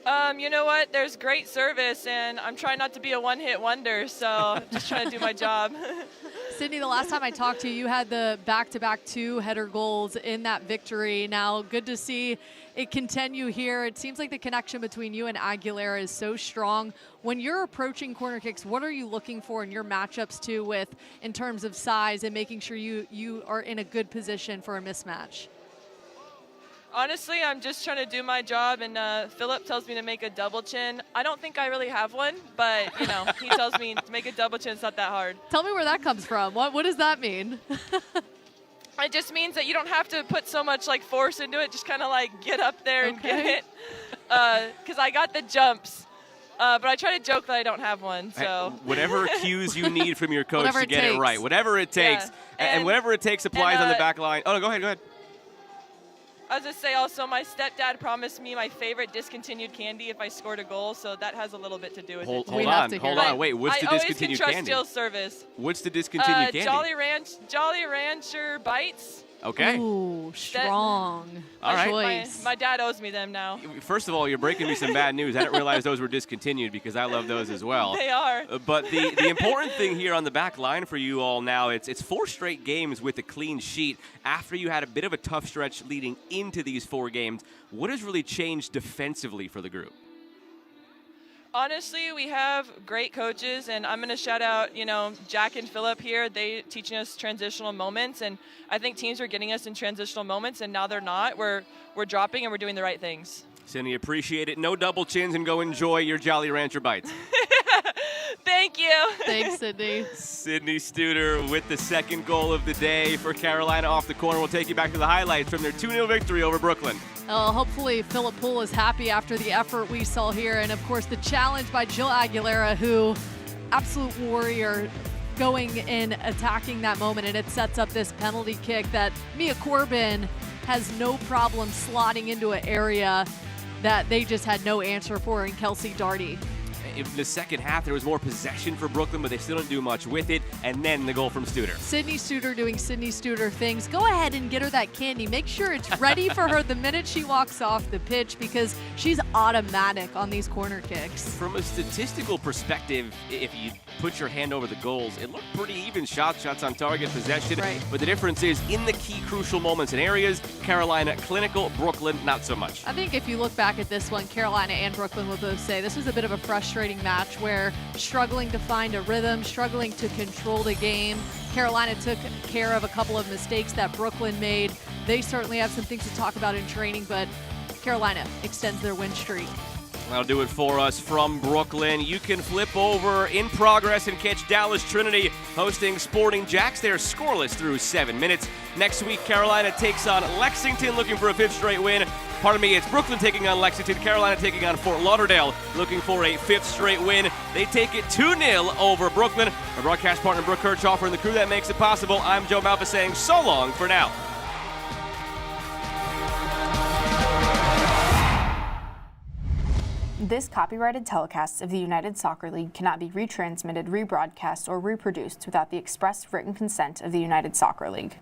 You know what? There's great service, and I'm trying not to be a one-hit wonder, so just trying to do my job. Sydney, the last time I talked to you, you had the back-to-back 2 header goals in that victory. Now, good to see it continue here. It seems like the connection between you and Aguilera is so strong. When you're approaching corner kicks, what are you looking for in your matchups too, with in terms of size and making sure you are in a good position for a mismatch? Honestly, I'm just trying to do my job, and Philip tells me to make a double chin. I don't think I really have one, but, you know, he tells me to make a double chin. It's not that hard. Tell me where that comes from. What does that mean? It just means that you don't have to put so much, like, force into it. Just kind of, like, get up there and get it. Because I got the jumps. But I try to joke that I don't have one, so. Whatever cues you need from your coach to get it right. Whatever it takes. Yeah. And whatever it takes applies on the back line. Oh, no, go ahead. I was just say also, my stepdad promised me my favorite discontinued candy if I scored a goal, so that has a little bit to do with it. Hold on. Wait, what's the discontinued candy? I always can trust Steele's service. What's the discontinued candy? Jolly Rancher Bites. Okay. Ooh, strong. All right. My dad owes me them now. First of all, you're breaking me some bad news. I didn't realize those were discontinued because I love those as well. They are. But the important thing here on the back line for you all now, it's 4 straight games with a clean sheet after you had a bit of a tough stretch leading into these 4 games. What has really changed defensively for the group? Honestly, we have great coaches, and I'm going to shout out, Jack and Philip here. They teaching us transitional moments, and I think teams are getting us in transitional moments, and now they're not. We're dropping, and we're doing the right things. Sydney, appreciate it. No double chins, and go enjoy your Jolly Rancher Bites. Thank you. Thanks, Sydney. Sydney Studer with the second goal of the day for Carolina off the corner. We'll take you back to the highlights from their 2-0 victory over Brooklyn. Hopefully Philip Poole is happy after the effort we saw here. And, of course, the challenge by Jill Aguilera, who absolute warrior going in, attacking that moment. And it sets up this penalty kick that Mia Corbin has no problem slotting into an area that they just had no answer for in Kelsey Darty. In the second half, there was more possession for Brooklyn, but they still didn't do much with it. And then the goal from Studer. Sydney Studer doing Sydney Studer things. Go ahead and get her that candy. Make sure it's ready for her the minute she walks off the pitch, because she's automatic on these corner kicks. From a statistical perspective, if you put your hand over the goals, it looked pretty even shots on target, possession. Right. But the difference is in the key crucial moments and areas, Carolina clinical, Brooklyn not so much. I think if you look back at this one, Carolina and Brooklyn will both say this was a bit of a frustrating match where struggling to find a rhythm, struggling to control the game. Carolina took care of a couple of mistakes that Brooklyn made. They certainly have some things to talk about in training, but Carolina extends their win streak. That'll do it for us from Brooklyn. You can flip over in progress and catch Dallas Trinity hosting Sporting Jacks. They're scoreless through 7 minutes. Next week, Carolina takes on Lexington, looking for a 5th straight win. It's Brooklyn taking on Lexington, Carolina taking on Fort Lauderdale, looking for a 5th straight win. They take it 2-0 over Brooklyn. Our broadcast partner, Brooke Kirchhofer, and the crew that makes it possible. I'm Joe Malfa saying so long for now. This copyrighted telecast of the United Soccer League cannot be retransmitted, rebroadcast, or reproduced without the express written consent of the United Soccer League.